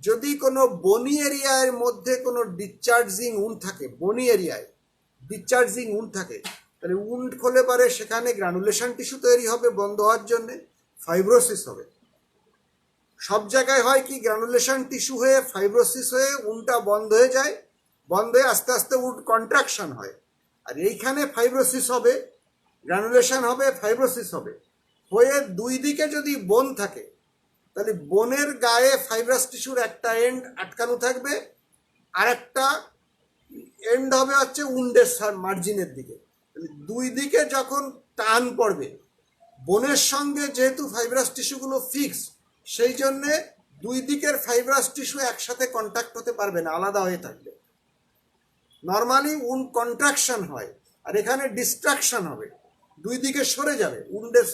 যদি কোনো বনি এরিয়ার মধ্যে কোনো ডিসচার্জিং উন্ড থাকে, বনি এরিয়ায় ডিসচার্জিং উন্ড থাকে, তাহলে উন্ড খোলে পারে সেখানে গ্রানুলেশন টিস্যু তৈরি হবে বন্ধ হওয়ার জন্যে, ফাইব্রোসিস হবে। সব জায়গায় হয় কি, গ্রানুলেশন টিস্যু হয়ে ফাইব্রোসিস হয়ে উন্ডটা বন্ধ হয়ে যায়, বন্ধ হয়ে আস্তে আস্তে উন্ড কন্ট্রাকশন হয়। আর এইখানে ফাইব্রোসিস হবে, গ্রানুলেশন হবে, ফাইব্রোসিস হবে। হয়ে দুই দিকে যদি বোন থাকে তাহলে বোনের গায়ে ফাইব্রাস টিস্যুর একটা এন্ড আটকানো থাকবে, আর একটা এন্ড হবে হচ্ছে উন্ডের মার্জিনের দিকে। দুই দিকে যখন টান পড়বে, বোনের সঙ্গে যেহেতু ফাইব্রাস টিস্যুগুলো ফিক্স, সেই জন্যে দুই দিকের ফাইব্রাস টিস্যু একসাথে কন্ট্যাক্ট হতে পারবে না, আলাদা হয়ে থাকবে। নর্মালি উন্ড কন্ট্রাকশন হয় আর এখানে ডিস্ট্রাকশন হবে, দুই দিকে সরে যাবে, উন্ডের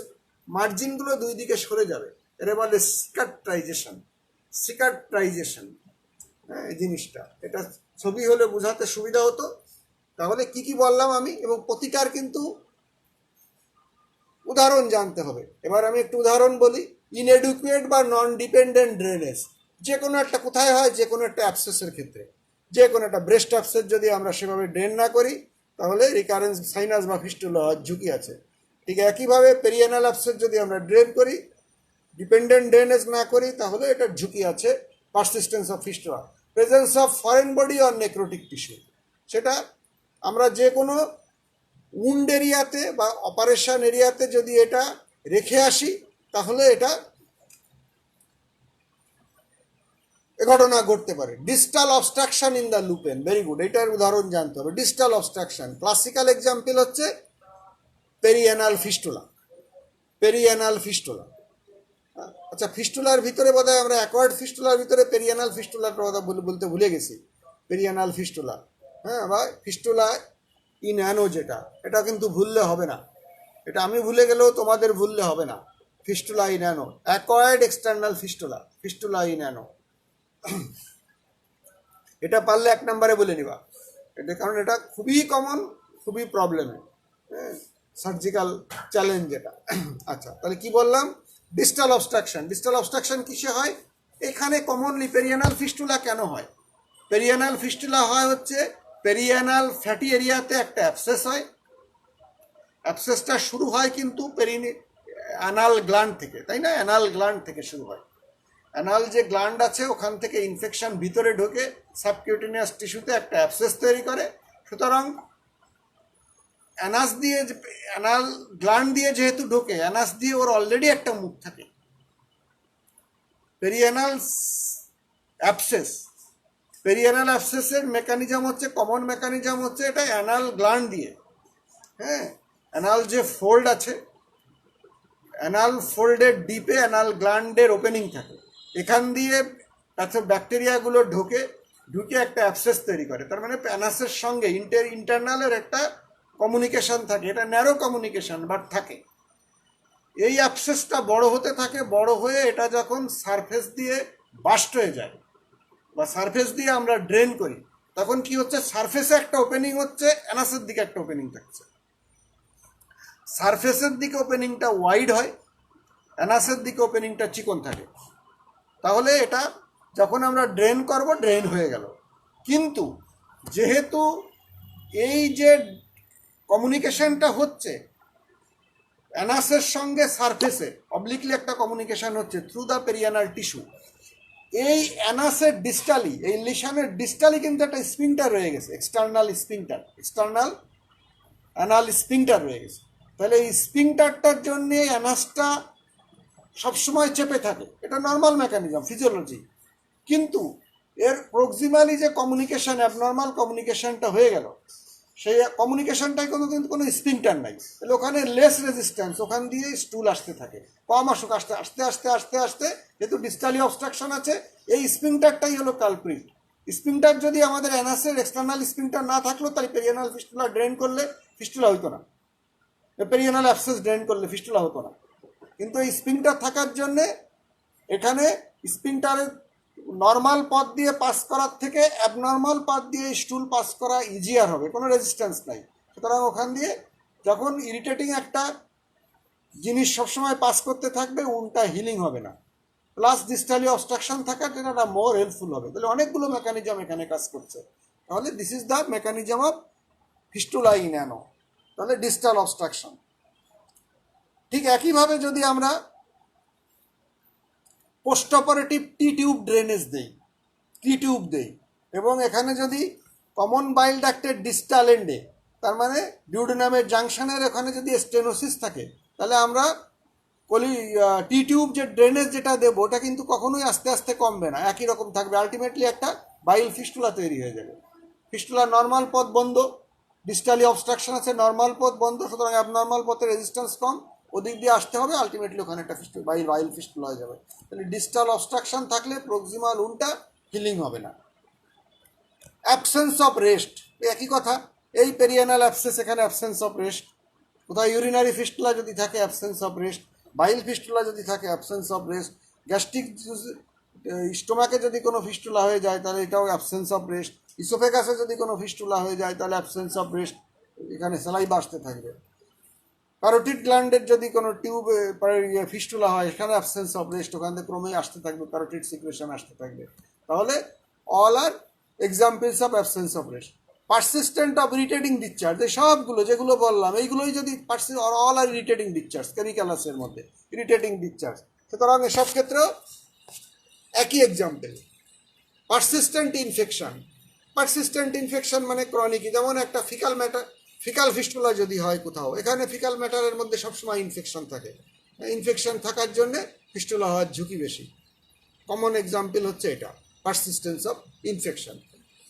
মার্জিনগুলো দুই দিকে সরে যাবে। এর বলে সিকাট্রাইজেশন। সিকাট্রাইজেশন, হ্যাঁ, এই জিনিসটা এটা ছবি হলে বোঝাতে সুবিধা হতো। তাহলে কি কি বললাম আমি, এবং প্রতিটার কিন্তু উদাহরণ জানতে হবে। এবার আমি একটু উদাহরণ বলি। ইনএডুকুয়েট বা নন ডিপেন্ডেন্ট ড্রেনেজ, যে কোনো একটা কোথায় হয়, যে কোনো একটা অ্যাবসেসের ক্ষেত্রে, যে কোনো একটা ব্রেস্ট অ্যাবসেস যদি আমরা সেভাবে ড্রেন না করি তাহলে রিকারেন্স সাইনাস বা ফিস্টুলা হওয়ার ঝুঁকি আছে। ঠিক একইভাবে পেরিয়ানাল অ্যাবসেস যদি আমরা ড্রেন করি, ডিপেন্ডেন্ট ড্রেনেজ না করি, তাহলে এটার ঝুঁকি আছে persistence of fistula. Presence of foreign body or necrotic tissue, সেটা আমরা যে কোনো উন্ড এরিয়াতে বা অপারেশন এরিয়াতে যদি এটা রেখে আসি তাহলে এটা ঘটনা ঘটতে পারে। Distal obstruction in the lumen, very good, এটার উদাহরণ জানতে হবে। ডিস্টাল অবস্ট্রাকশন ক্লাসিক্যাল এক্সাম্পল হচ্ছে পেরিয়ানাল ফিস্টুলা। পেরিয়ানাল ফিস্টুলা, আচ্ছা, ফিস্টুলার ভিতরে বোধহয় আমরা অ্যাকোয়ার্ড ফিস্টুলার ভিতরে পেরিয়ানাল ফিস্টুলার কথা বলতে ভুলে গেছি। পেরিয়ানাল ফিস্টুলা, হ্যাঁ, বা ফিস্টুলা ইন অ্যানো, যেটা, এটা কিন্তু ভুললে হবে না। এটা আমি ভুলে গেলেও তোমাদের ভুললে হবে না। Fistula in ano, acquired external fistula, fistula in ano, এটা পারলে 1 নম্বরে বলে নিবা। এটা কারণ এটা খুবই কমন, খুবই প্রবলেমে, সার্জিক্যাল চ্যালেঞ্জ এটা। আচ্ছা, তাহলে কি বললাম? Distal obstruction. ডিস্টাল অবস্ট্রাকশন কিসে হয়? এখানে কমনলি পেরিয়ানাল ফিস্টুলা কেন হয়? পেরিয়ানাল ফিস্টুলা হয় হচ্ছে পেরিয়ানাল ফ্যাটি এরিয়াতে একটা অ্যাবসেস হয়। অ্যাবসেসটা শুরু হয় কিন্তু অ্যানাল গ্ল্যান্ড থেকে, তাই না? অ্যানাল গ্ল্যান্ড থেকে শুরু হয়। অ্যানাল যে গ্ল্যান্ড আছে ওখান থেকে ইনফেকশন ভিতরে ঢোকে, সাবকিউটেনিয়াস টিস্যুতে একটা অ্যাবসেস তৈরি করে। সুতরাং অ্যানাস দিয়ে অ্যানাল গ্ল্যান্ড দিয়ে যেহেতু ঢোকে, অ্যানাস দিয়ে ওর অলরেডি একটা মুখ থাকে। পেরিয়ানাল অ্যাবসেস, পেরিয়ানাল অ্যাবসেসের মেকানিজম হচ্ছে, কমন মেকানিজম হচ্ছে এটা অ্যানাল গ্ল্যান্ড দিয়ে। হ্যাঁ, অ্যানাল যে ফোল্ড আছে, অ্যানাল ফোল্ডের ডিপে অ্যানাল গ্ল্যান্ডের ওপেনিং থাকে, এখান দিয়ে ব্যাকটেরিয়াগুলো ঢুকে একটা অ্যাবসেস তৈরি করে। তার মানে অ্যানাসের সঙ্গে ইন্টারনালের একটা কমিউনিকেশন থাকে, এটা ন্যারো কমিউনিকেশন বাট থাকে। এই অ্যাবসেসটা বড় হতে থাকে, বড় হয়ে এটা যখন সারফেস দিয়ে বাস্ট হয়ে যায় বা সারফেস দিয়ে আমরা ড্রেন করি, তখন কি হচ্ছে, সারফেসে একটা ওপেনিং হচ্ছে, অ্যানাসের দিকে একটা ওপেনিং থাকছে। সারফেসের দিকে ওপেনিংটা ওয়াইড হয়, অ্যানাসের দিকে ওপেনিংটা চিকন থাকে। তাহলে এটা যখন আমরা ড্রেন করব, ড্রেন হয়ে গেল। কিন্তু যেহেতু এই যে কমিউনিকেশনটা হচ্ছে অ্যানাসের সঙ্গে সারফেসে অবলিকলি একটা কমিউনিকেশন হচ্ছে থ্রু দ্য পেরিয়ানাল টিস্যু, এই অ্যানাসের ডিস্টালি, এই লিশনের ডিস্টালি কিন্তু একটা স্পিংটার রয়ে গেছে, এক্সটার্নাল অ্যানাল স্পিংটার রয়ে গেছে। তাহলে এই স্পিংটারটার জন্যে অ্যানাসটা সবসময় চেপে থাকে, এটা নর্মাল মেকানিজম, ফিজিওলজি। কিন্তু এর প্রক্সিমালি যে কমিউনিকেশন, অ্যাবনর্মাল কমিউনিকেশনটা হয়ে গেল, সেই কমিউনিকেশনটাই কিন্তু কোনো স্পিংটার নাই। তাহলে ওখানে লেস রেজিস্ট্যান্স, ওখান দিয়ে স্টুল আসতে থাকে, কম আসুক, আস্তে আস্তে যেহেতু ডিস্টালি অবস্ট্রাকশন আছে, এই স্পিংটারটাই হলো কালপ্রিট। স্পিংটার যদি আমাদের অ্যানাসের এক্সটার্নাল স্পিংটার না থাকলো, তাই পেরিয়ানাল ফিস্টুলা ড্রেন করলে ফিস্টুলা হইতো না, পেরিয়ানাল অ্যাবসেস ড্রেন করলে ফিস্টুলা হতো না। কিন্তু এই স্পিংটার থাকার জন্যে এখানে স্পিংটারের নর্মাল পথ দিয়ে পাস করার থেকে অ্যাবনর্মাল পথ দিয়ে স্টুল পাস করা ইজিয়ার হবে, কোনো রেজিস্ট্যান্স নাই। সুতরাং ওখান দিয়ে যখন ইরিটেটিং একটা জিনিস সবসময় পাস করতে থাকবে, উনটা হিলিং হবে না, প্লাস ডিস্টালি অবস্ট্রাকশন থাকার জন্য এটা মোর হেল্পফুল হবে। তাহলে অনেকগুলো মেকানিজম এখানে কাজ করছে। তাহলে this is the mechanism of fistula in ano. তাহলে ডিস্টাল অবস্ট্রাকশন। ঠিক একইভাবে যদি আমরা পোস্ট অপারেটিভ টি টিউব দেই এবং এখানে যদি কমন বাইল ডাক্টের ডিস্টাল এন্ডে, তার মানে ডিউডেনামের জাংশনের ওখানে যদি স্টেনোসিস থাকে, তাহলে আমরা টি টিউব যে ড্রেনেজ যেটা দেবো, ওটা কিন্তু কখনোই আস্তে আস্তে কমবে না, একই রকম থাকবে। আলটিমেটলি একটা বাইল ফিস্টুলা তৈরি হয়ে যাবে। ফিস্টুলা নর্মাল পথ বন্ধ, ডিস্টালি অবস্ট্রাকশন আছে, নর্মাল পথ বন্ধ, সুতরাং অ্যাবনর্মাল পথের রেজিস্ট্যান্স কম, ওদিক দিয়ে আসতে হবে, আলটিমেটলি ওখানে একটা বাইল ফিস্টুলা হয়ে যাবে। তাহলে ডিস্টাল অবস্ট্রাকশন থাকলে প্রক্সিমাল উনটা হিলিং হবে না। অ্যাবসেন্স অফ রেস্ট, একই কথা, এই পেরিয়ানাল অ্যাবসেস, এখানে অ্যাবসেন্স অফ রেস্ট। কোথাও ইউরিনারি ফিস্টুলা যদি থাকে, absence of rest. Bile fistula যদি থাকে, অ্যাবসেন্স অফ রেস্ট। গ্যাস্ট্রিক স্টোমাকে যদি কোনো ফিস্টুলা হয়ে যায়, তাহলে এটাও অ্যাবসেন্স অফ রেস্ট। ইসোফেগাসে যদি কোনো ফিস্টুলা হয়ে যায়, তাহলে অ্যাবসেন্স অফ রেস্ট, এখানে সেলাইভা আসতে থাকবে। প্যারোটিড গ্ল্যান্ডের যদি কোনো টিউব ফিস্টুলা হয়, এখানে অ্যাবসেন্স অফ রেস্ট, ওখান থেকে ক্রমেই আসতে থাকবে, প্যারোটিড সিক্রেশন আসতে থাকবে। তাহলে all are examples of absence of rest. Persistent of irritating discharge, এই সবগুলো যেগুলো বললাম, এইগুলোই যদি অল আর ইরিটেটিং ডিসচার্জ, কেমিক্যালাসের মধ্যে ইরিটেটিং ডিসচার্জ। সুতরাং এসব ক্ষেত্রেও একই এক্সাম্পল। পারসিস্টেন্ট ইনফেকশন মানে ক্রনিক, যেমন একটা ফিকাল ফিস্টুলা যদি হয় কোথাও, এখানে ফিকাল ম্যাটারের মধ্যে সবসময় ইনফেকশন থাকে, ইনফেকশন থাকার জন্যে ফিস্টুলা হওয়ার ঝুঁকি বেশি। কমন এক্সাম্পল হচ্ছে এটা, persistence of infection.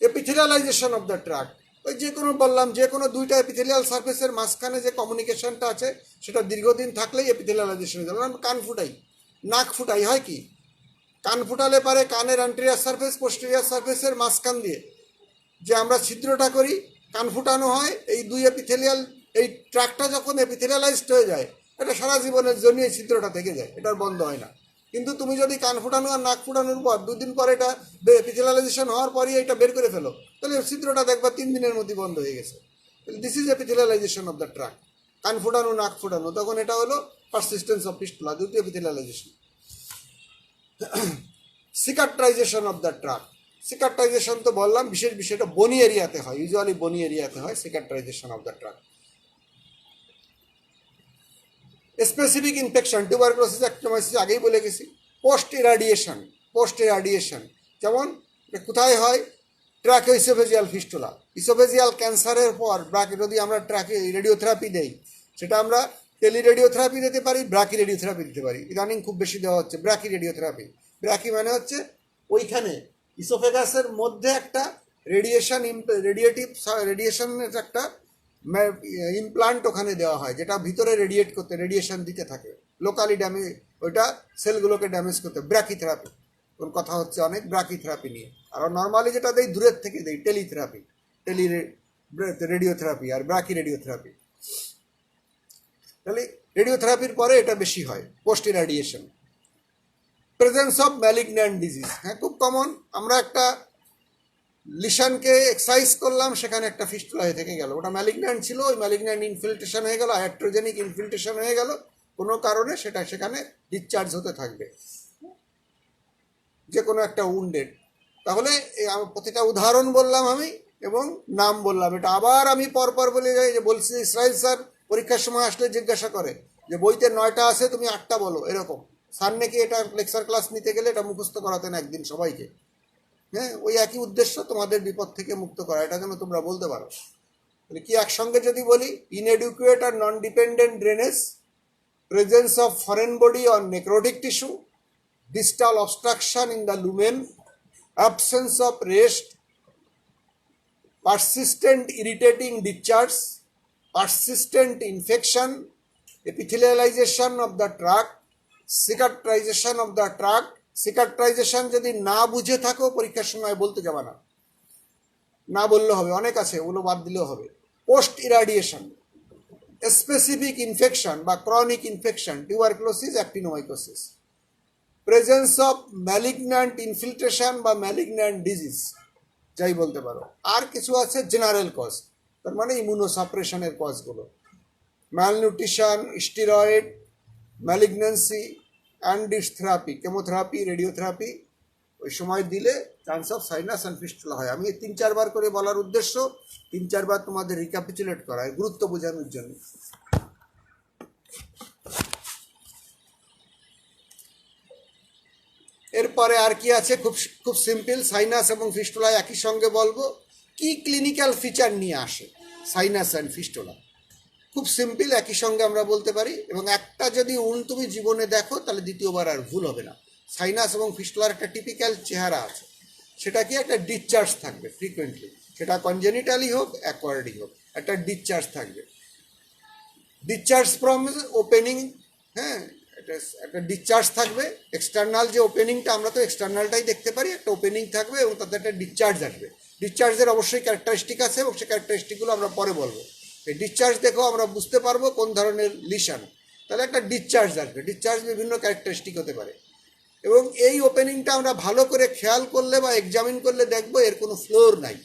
Epithelialisation of the tract, ওই যে কোনো বললাম, যে কোনো দুইটা এপিথেলিয়াল সার্ফেসের মাঝখানে যে কমিউনিকেশনটা আছে, সেটা দীর্ঘদিন থাকলেই এপিথেলিয়ালাইজেশন হয়ে যাবে। কান ফুটাই, নাক ফুটাই, হয় কি, কান ফুটালে পারে কানের অ্যান্টেরিয়র সার্ফেস পোস্টেরিয়র সার্ফেসের মাঝখান দিয়ে যে আমরা ছিদ্রটা করি, কান ফুটানো হয়, এই দুই এপিথেলিয়াল, এই ট্র্যাকটা যখন এপিথেলিয়ালাইজড হয়ে যায়, এটা সারা জীবনের জন্য এই ছিদ্রটা থেকে যায়, এটার বন্ধ হয় না। কিন্তু তুমি যদি কান ফুটানো আর নাক ফুটানোর পর 2 দিন পরে এটা এপিথেলিয়ালাইজেশন হওয়ার পরই এটা বের করে ফেলো, তাহলে ছিদ্রটা দেখবা 3 দিনের মধ্যে বন্ধ হয়ে গেছে। This is epithelialisation of the tract. কান ফুটানো, নাক ফুটানো, তখন এটা হলো পারসিস্টেন্স অফ ফিস্টুলা, দুটি এপিথেলিয়ালাইজেশন। সিকাট্রাইজেশন অফ দ্য ট্র্যাক, সিকাট্রাইজেশন তো বললাম, বিশেষ বিষয়টা বনি এরিয়াতে হয়, ইউজুয়ালি বনি এরিয়াতে হয় cicatrisation of the tract. Specific infection, tuberculosis, actinomycosis আগেই বলে গেছি। পোস্ট ইরাডিয়েশন, যেমন কোথায় হয়, ট্র্যাকে ইসোফেজিয়াল ফিস্টুলা, ইসোফেজিয়াল ক্যান্সারের পর ব্রাকি যদি আমরা ট্র্যাকে রেডিওথেরাপি দেই, সেটা আমরা টেলি রেডিওথেরাপি দিতে পারি, ব্রাকি রেডিওথেরাপি দিতে পারি। ইদানিং খুব বেশি দেওয়া হচ্ছে ব্রাকি রেডিওথেরাপি। ব্রাকি মানে হচ্ছে ওইখানে ইসোফেগাসের মধ্যে একটা রেডিয়েশনের একটা ইমপ্লান্ট ওখানে দেওয়া হয়, যেটা ভিতরে রেডিয়েট করতে, রেডিয়েশন দিতে থাকে, লোকালি ড্যামেজ, ওইটা সেলগুলোকে ড্যামেজ করতে, ব্র্যাকিথেরাপি। ওর কথা হচ্ছে অনেক ব্র্যাকিথেরাপি নিয়ে। আর নর্মালি যেটা দেই দূরের থেকে দেই টেলিথেরাপি, রেডিওথেরাপি আর ব্র্যাকি রেডিওথেরাপি। তাহলে রেডিওথেরাপির পরে এটা বেশি হয়, post irradiation. Presence of malignant disease, হ্যাঁ খুব কমন। আমরা একটা লিশনকে এক্সারসাইজ করলাম, সেখানে একটা ফিস্টুলা হয়ে থেকে গেল, ওটা ম্যালিগন্যান্ট ছিল, ওই ম্যালিগন্যান্ট ইনফিল্ট্রেশন হয়ে গেল, অ্যাট্রোজেনিক ইনফিল্ট্রেশন হয়ে গেল, কোনো কারণে সেটা সেখানে ডিসচার্জ হতে থাকবে, যে কোনো একটা উন্ডেড। তাহলে প্রতিটা উদাহরণ বললাম আমি এবং নাম বললাম। এটা আবার আমি পরপর বলে যাই, যে বলছি ইসরাইল স্যার পরীক্ষার সময় আসলে জিজ্ঞাসা করে যে বইতে 9টা আছে, তুমি 8টা বলো, এরকম। স্যার নাকি এটা লেকচার ক্লাস নিতে গেলে এটা মুখস্থ করাতেন একদিন সবাইকে। হ্যাঁ, ওই একই উদ্দেশ্য, তোমাদের বিপদ থেকে মুক্ত করা, এটা যেন তোমরা বলতে পারো। তাহলে কি একসঙ্গে যদি বলি, ইনএডুকুয়েট আর non dependent drainage, presence of foreign body on necrotic tissue, distal obstruction in the lumen, absence of rest, persistent irritating discharge, persistent infection, epithelialization of the tract, cicatrization of the tract. cicatrization যদি না বুঝে থাকো পরীক্ষার সময় বলতে যাবে না, না বললে হবে, অনেক আছে, ওগুলো বাদ দিলেও হবে। পোস্ট ইরাডিয়েশন, স্পেসিফিক ইনফেকশন বা chronic infection, tuberculosis, actinomycosis, presence of malignant infiltration বা ম্যালিগন্যান্ট ডিজিজ, যাই বলতে পারো। আর কিছু আছে জেনারেল কজ, তার মানে ইমিউনোসাপ্রেশনের কজগুলো, ম্যালনিউট্রিশন, স্টেরয়েড, ম্যালিগন্যান্সি, অ্যান্ডিস থেরাপি, কেমোথেরাপি, রেডিওথেরাপি, ওই সময় দিলে chance of sinus and fistula হয়। আমি 3-4 বার করে বলার উদ্দেশ্য 3-4 বার তোমাদের রিক্যাপিচুলেট করা, গুরুত্ব বোঝানোর জন্য। এরপরে আর কি আছে, খুব খুব সিম্পল, সাইনাস এবং ফিস্টুলা একই সঙ্গে বলবো। কি ক্লিনিক্যাল ফিচার নিয়ে আসে সাইনাস অ্যান্ড ফিস্টুলা, খুব সিম্পল, একই সঙ্গে আমরা বলতে পারি। এবং একটা যদি তুমি জীবনে দেখো, তাহলে দ্বিতীয়বার আর ভুল হবে না। সাইনাস এবং ফিস্টুলার একটা টিপিক্যাল চেহারা আছে, সেটা কি একটা ডিসচার্জ থাকবে ফ্রিকুয়েন্টলি, সেটা কনজেনিটালি হোক অ্যাকোয়ার্ডই হোক, একটা ডিসচার্জ থাকবে। ডিসচার্জ ফ্রম ওপেনিং, হ্যাঁ, একটা ডিসচার্জ থাকবে। এক্সটার্নাল যে ওপেনিংটা, আমরা তো এক্সটার্নালটাই দেখতে পারি, একটা ওপেনিং থাকবে এবং তাতে একটা ডিসচার্জ আসবে। ডিসচার্জের অবশ্যই ক্যারেক্টারিস্টিক আছে এবং সেই ক্যারেক্টারিস্টিকগুলো আমরা পরে বলবো। এই ডিসচার্জ দেখো আমরা বুঝতে পারবো কোন ধরনের লিশন। তাহলে একটা ডিসচার্জ আসবে, ডিসচার্জ বিভিন্ন ক্যারেক্টারিস্টিক হতে পারে। এবং এই ওপেনিংটা আমরা ভালো করে খেয়াল করলে বা এক্সামিন করলে দেখবো এর কোনো ফ্লোর নাই।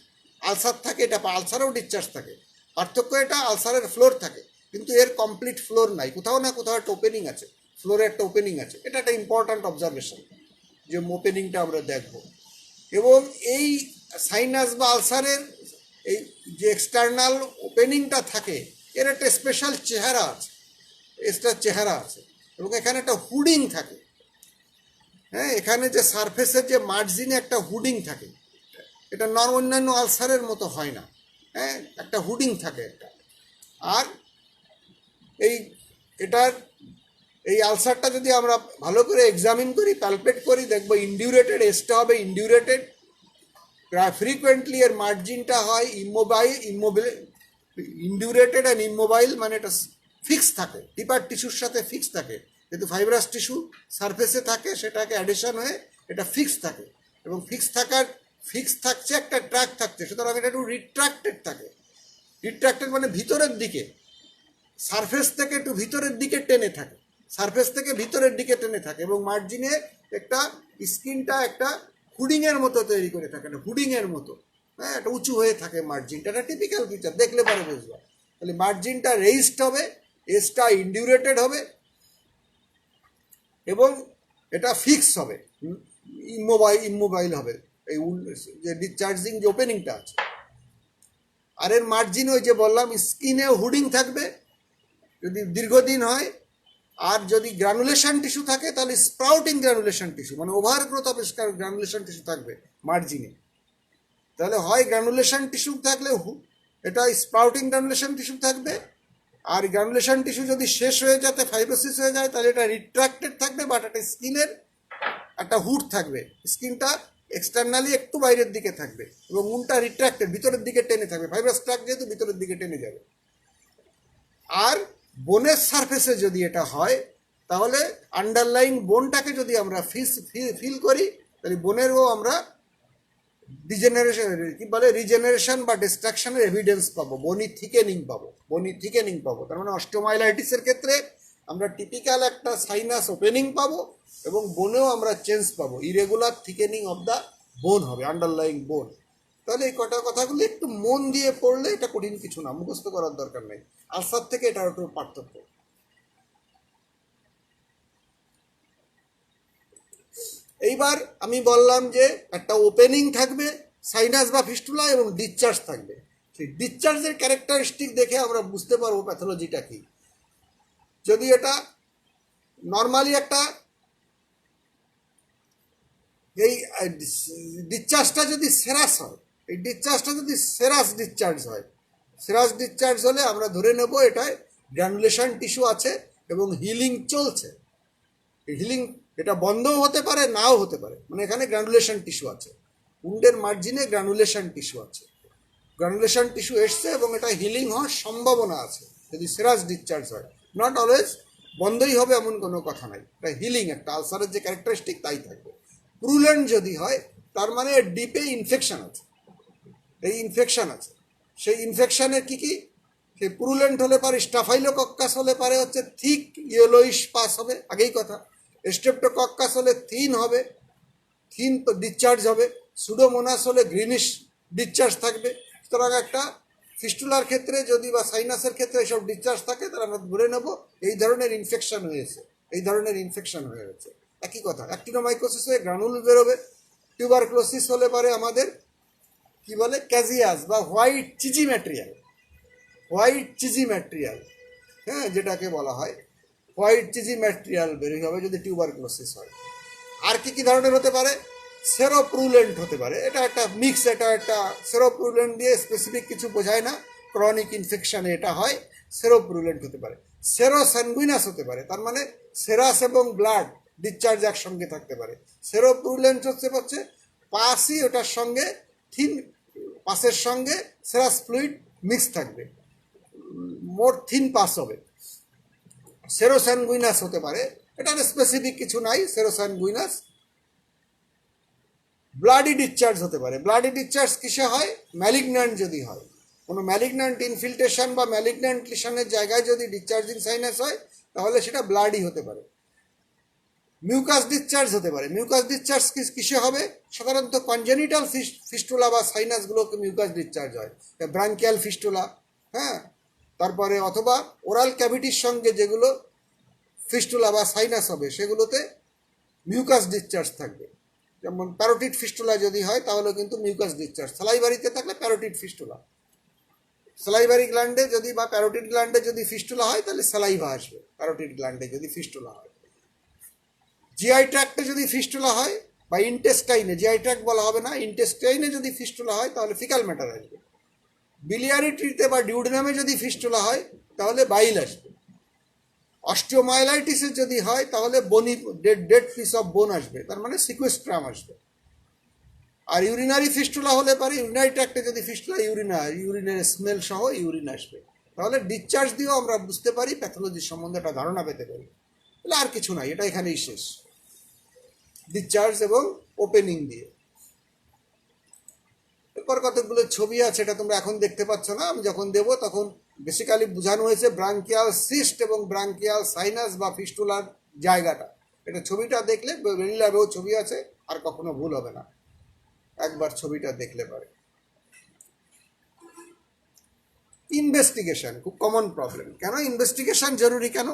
আলসার থাকে, এটা আলসারেও ডিসচার্জ থাকে, পার্থক্য এটা আলসারের ফ্লোর থাকে, কিন্তু এর কমপ্লিট ফ্লোর নাই, কোথাও না কোথাও একটা ওপেনিং আছে, ফ্লোরে একটা ওপেনিং আছে। এটা একটা ইম্পর্ট্যান্ট অবজারভেশন, যে ওপেনিংটা আমরা দেখব। এবং এই সাইনাস বা আলসারের এই যে এক্সটার্নাল ওপেনিংটা থাকে, এর একটা স্পেশাল চেহারা আছে, এক্সট্রা চেহারা আছে। এবং এখানে একটা হুডিং থাকে, হ্যাঁ, এখানে যে সারফেসের যে মার্জিনে একটা হুডিং থাকে, এটা অন্যান্য আলসারের মতো হয় না, হ্যাঁ, একটা হুডিং থাকে একটা। আর এটার এই আলসারটা যদি আমরা ভালো করে এক্সামিন করি, প্যালপেট করি, দেখবো ইনডিউরেটেড, এসটা হবে ইনডিউরেটেড। ফ্রিকুয়েন্টলি এর মার্জিনটা হয় ইনডিউরেটেড অ্যান্ড ইমোবাইল, মানে এটা ফিক্স থাকে, টিপার টিস্যুর সাথে ফিক্স থাকে। যেহেতু ফাইব্রাস টিস্যু সারফেসে থাকে, সেটাকে অ্যাডিশন হয়ে এটা ফিক্স থাকে। এবং ফিক্স থাকছে, একটা ট্র্যাক থাকছে, সুতরাং এটা একটু রিট্রাক্টেড থাকে। রিট্রাক্টেড মানে ভিতরের দিকে, সারফেস থেকে একটু ভিতরের দিকে টেনে থাকে, সারফেস থেকে ভিতরের দিকে টেনে থাকে। এবং মার্জিনে একটা স্কিনটা একটা হুডিংয়ের মতো তৈরি করে থাকে, না হুডিংয়ের মতো, হ্যাঁ, একটা উঁচু হয়ে থাকে মার্জিনটা। একটা টিপিক্যাল ফিচার, দেখলে পরে বুঝবে। তাহলে মার্জিনটা রেইজড হবে, এসটা ইনডিউরেটেড হবে এবং এটা ফিক্স হবে, ইমোবাইল হবে, এই যে ডিসচার্জিং যে ওপেনিংটা আছে। আর এর মার্জিন ওই যে বললাম, স্কিনে হুডিং থাকবে যদি দীর্ঘদিন হয়। আর যদি গ্রানুলেশন টিস্যু থাকে, তাহলে স্প্রাউটিং গ্রানুলেশন টিস্যু, মানে over growth of granulation tissue থাকবে মার্জিনে। তাহলে হয় গ্র্যানুলেশন টিস্যু থাকলে এটা স্প্রাউটিং গ্র্যানুলেশন টিস্যু থাকবে, আর গ্র্যানুলেশন টিস্যু যদি শেষ হয়ে যাতে ফাইব্রোসিস হয়ে যায় তাহলে এটা রিট্রাক্টেড থাকবে, বাট একটা স্কিনের একটা হুড থাকবে, স্কিনটা এক্সটার্নালি একটু বাইরের দিকে থাকবে এবং মুনটা রিট্রাক্টেড ভিতরের দিকে টেনে থাকবে, ফাইব্রাস ট্রাক যেহেতু ভিতরের দিকে টেনে যাবে। আর বোনের সারফেসে যদি এটা হয় তাহলে আন্ডারলাইং বোনটাকে যদি আমরা ফিল করি তাহলে বোনেরও আমরা রিজেনারেশন বা ডিস্ট্রাকশনের এভিডেন্স পাবো, বনি থিকেনিং পাবো। তার মানে অস্টিওমাইলাইটিসের ক্ষেত্রে আমরা টিপিক্যাল একটা সাইনাস ওপেনিং পাবো এবং বোনেও আমরা চেঞ্জ পাবো, irregular thickening of the bone হবে, আন্ডারলাইং বোন। তাহলে এই কটা কথাগুলো একটু মন দিয়ে পড়লে এটা কঠিন কিছু না, মুখস্থ করার দরকার নেই। আলসার থেকে এটার একটু পার্থক্য। এইবার আমি বললাম যে একটা ওপেনিং থাকবে সাইনাস বা ফিস্টুলা এবং ডিসচার্জ থাকবে। সেই ডিসচার্জের ক্যারেক্টারিস্টিক দেখে আমরা বুঝতে পারবো প্যাথোলজিটা কি। যদি এটা নর্মালি একটা এই ডিসচার্জটা যদি সেরাস হয়, এই ডিসচার্জটা যদি সেরাস ডিসচার্জ হলে আমরা ধরে নেব এটায় গ্র্যানুলেশন টিস্যু আছে এবং হিলিং চলছে। হিলিং এটা বন্ধও হতে পারে নাও হতে পারে, মানে এখানে গ্র্যানুলেশন টিস্যু আছে, উন্ডের মার্জিনে গ্র্যানুলেশন টিস্যু আছে, গ্র্যানুলেশন টিস্যু এসছে এবং এটা হিলিং হওয়ার সম্ভাবনা আছে যদি সেরাস ডিসচার্জ হয়। নট অলওয়েজ বন্ধই হবে এমন কোনো কথা নাই, এটা হিলিং একটা আলসারের যে ক্যারেক্টারিস্টিক তাই থাকবে। প্রুলেন্ট যদি হয় তার মানে ডিপে ইনফেকশন আছে, এই ইনফেকশন আছে। সেই ইনফেকশনের কি কি, সেই প্রুলেন্ট হলে পারে স্টাফাইলোকক্কাস হলে পারে হচ্ছে থিক ইয়েলোইশ পাস হবে, আগেই কথা। স্ট্রেপ্টোকক্কাস হলে থিন হবে, থিন ডিসচার্জ হবে। সুডোমোনাস হলে গ্রিনিশ ডিসচার্জ থাকবে। সুতরাং একটা ফিস্টুলার ক্ষেত্রে যদি বা সাইনাসের ক্ষেত্রে এসব ডিসচার্জ থাকে তাহলে আমরা ধরে নেব এই ধরনের ইনফেকশন হয়ে গেছে। একই কথা, অ্যাক্টিনোমাইকোসিস হয়ে গ্রানুল বেরোবে। টিউবারক্লোসিস হলে পারে আমাদের কি বলে ক্যাজিয়াস বা হোয়াইট চিজি ম্যাটেরিয়াল, হ্যাঁ, যেটাকে বলা হয় হোয়াইট চিজি ম্যাটেরিয়াল বেরিয়ে হবে যদি টিউবারক্লোসিস হয়। আর কি কি ধরনের হতে পারে, সেরোপ্রুলেন্ট হতে পারে, এটা একটা মিক্স, এটা একটা সেরোপ্রুলেন্ট দিয়ে স্পেসিফিক কিছু বোঝায় না, ক্রনিক ইনফেকশানে এটা হয়, সেরোপ্রুলেন্ট হতে পারে। সেরোস্যাঙ্গুইনাস হতে পারে, তার মানে সেরাস এবং ব্লাড ডিসচার্জ একসঙ্গে থাকতে পারে। সেরোপ্রুলেন্ট হচ্ছে পাসই ওটার সঙ্গে থিন, পাসের সঙ্গে সেরাস ফ্লুইড মিক্স থাকবে, মোর থিন পাস হবে। সেরোস্যাঙ্গুইনাস হতে পারে, এটার স্পেসিফিক কিছু নাই, সেরোস্যাঙ্গুইনাস। ব্লাডি ডিসচার্জ হতে পারে। ব্লাডি ডিসচার্জ কিসে হয়, ম্যালিগন্যান্ট যদি হয়, কোনো ম্যালিগন্যান্ট ইনফিল্ট্রেশন বা ম্যালিগন্যান্ট লিশনের জায়গায় যদি ডিসচার্জিং সাইনাস হয় তাহলে সেটা ব্লাডি হতে পারে। মিউকাস ডিসচার্জ হতে পারে। মিউকাস ডিসচার্জ কিসে হবে, সাধারণত কনজেনিটাল ফিস্টুলা বা সাইনাসগুলোকে মিউকাস ডিসচার্জ হয়, ব্রাঙ্কিয়াল ফিস্টুলা, হ্যাঁ, তারপরে অথবা ওরাল ক্যাভিটির সঙ্গে যেগুলো ফিস্টুলা বা সাইনাস হবে সেগুলোতে মিউকাস ডিসচার্জ থাকবে। যেমন প্যারোটিড ফিস্টুলা যদি হয় তাহলে কিন্তু মিউকাস ডিসচার্জ, স্যালাইভারিতে থাকলে প্যারোটিড ফিস্টুলা, স্যালাইভারি গ্ল্যান্ডে যদি বা প্যারোটিড গ্ল্যান্ডে যদি ফিস্টুলা হয় তাহলে স্যালাইভা আসবে, প্যারোটিড গ্ল্যান্ডে যদি ফিস্টুলা হয়। জিআই ট্র্যাক্টে যদি ফিস্টুলা হয় বা ইন্টেস্টাইনে, জিআই ট্র্যাক্ট বলা হবে না, ইন্টেস্টাইনে যদি ফিস্টুলা হয় তাহলে ফিকাল ম্যাটার আসবে। বিলিয়ারি ট্রিতে বা ডিউডেনামে যদি ফিস্টুলা হয় তাহলে বাইল আসবে। অস্টিওমাইলাইটিসে যদি হয় তাহলে বনি ডেড পিস অফ বোন আসবে, তার মানে সিকুয়েস্ট্রাম আসবে। আর ইউরিনারি ফিস্টুলা হলে পারে, ইউরিনারি ট্র্যাক্টে যদি ফিস্টুলা ইউরিনের স্মেল সহ ইউরিন আসবে। তাহলে ডিসচার্জ দিয়েও আমরা বুঝতে পারি, প্যাথোলজির সম্বন্ধে একটা ধারণা পেতে পারি। তাহলে আর কিছু নাই, এটা এখানেই শেষ, ডিসচার্জ এবং ওপেনিং দিয়ে। এরপর কতগুলো ছবি আছে, এটা তোমরা এখন দেখতে পাচ্ছ না, আমি যখন দেব তখন বেসিক্যালি বোঝানো হয়েছে ব্রাঙ্কিয়াল সিস্ট এবং ব্রাঙ্কিয়াল সাইনাস বা ফিস্টুলার জায়গাটা। এটা ছবিটা দেখলে বেরিয়ে যাবেও, ছবি আছে, আর কখনো ভুল হবে না, একবার ছবিটা দেখলে পারে। ইনভেস্টিগেশন খুব কমন প্রবলেম। কেন ইনভেস্টিগেশন জরুরি, কেন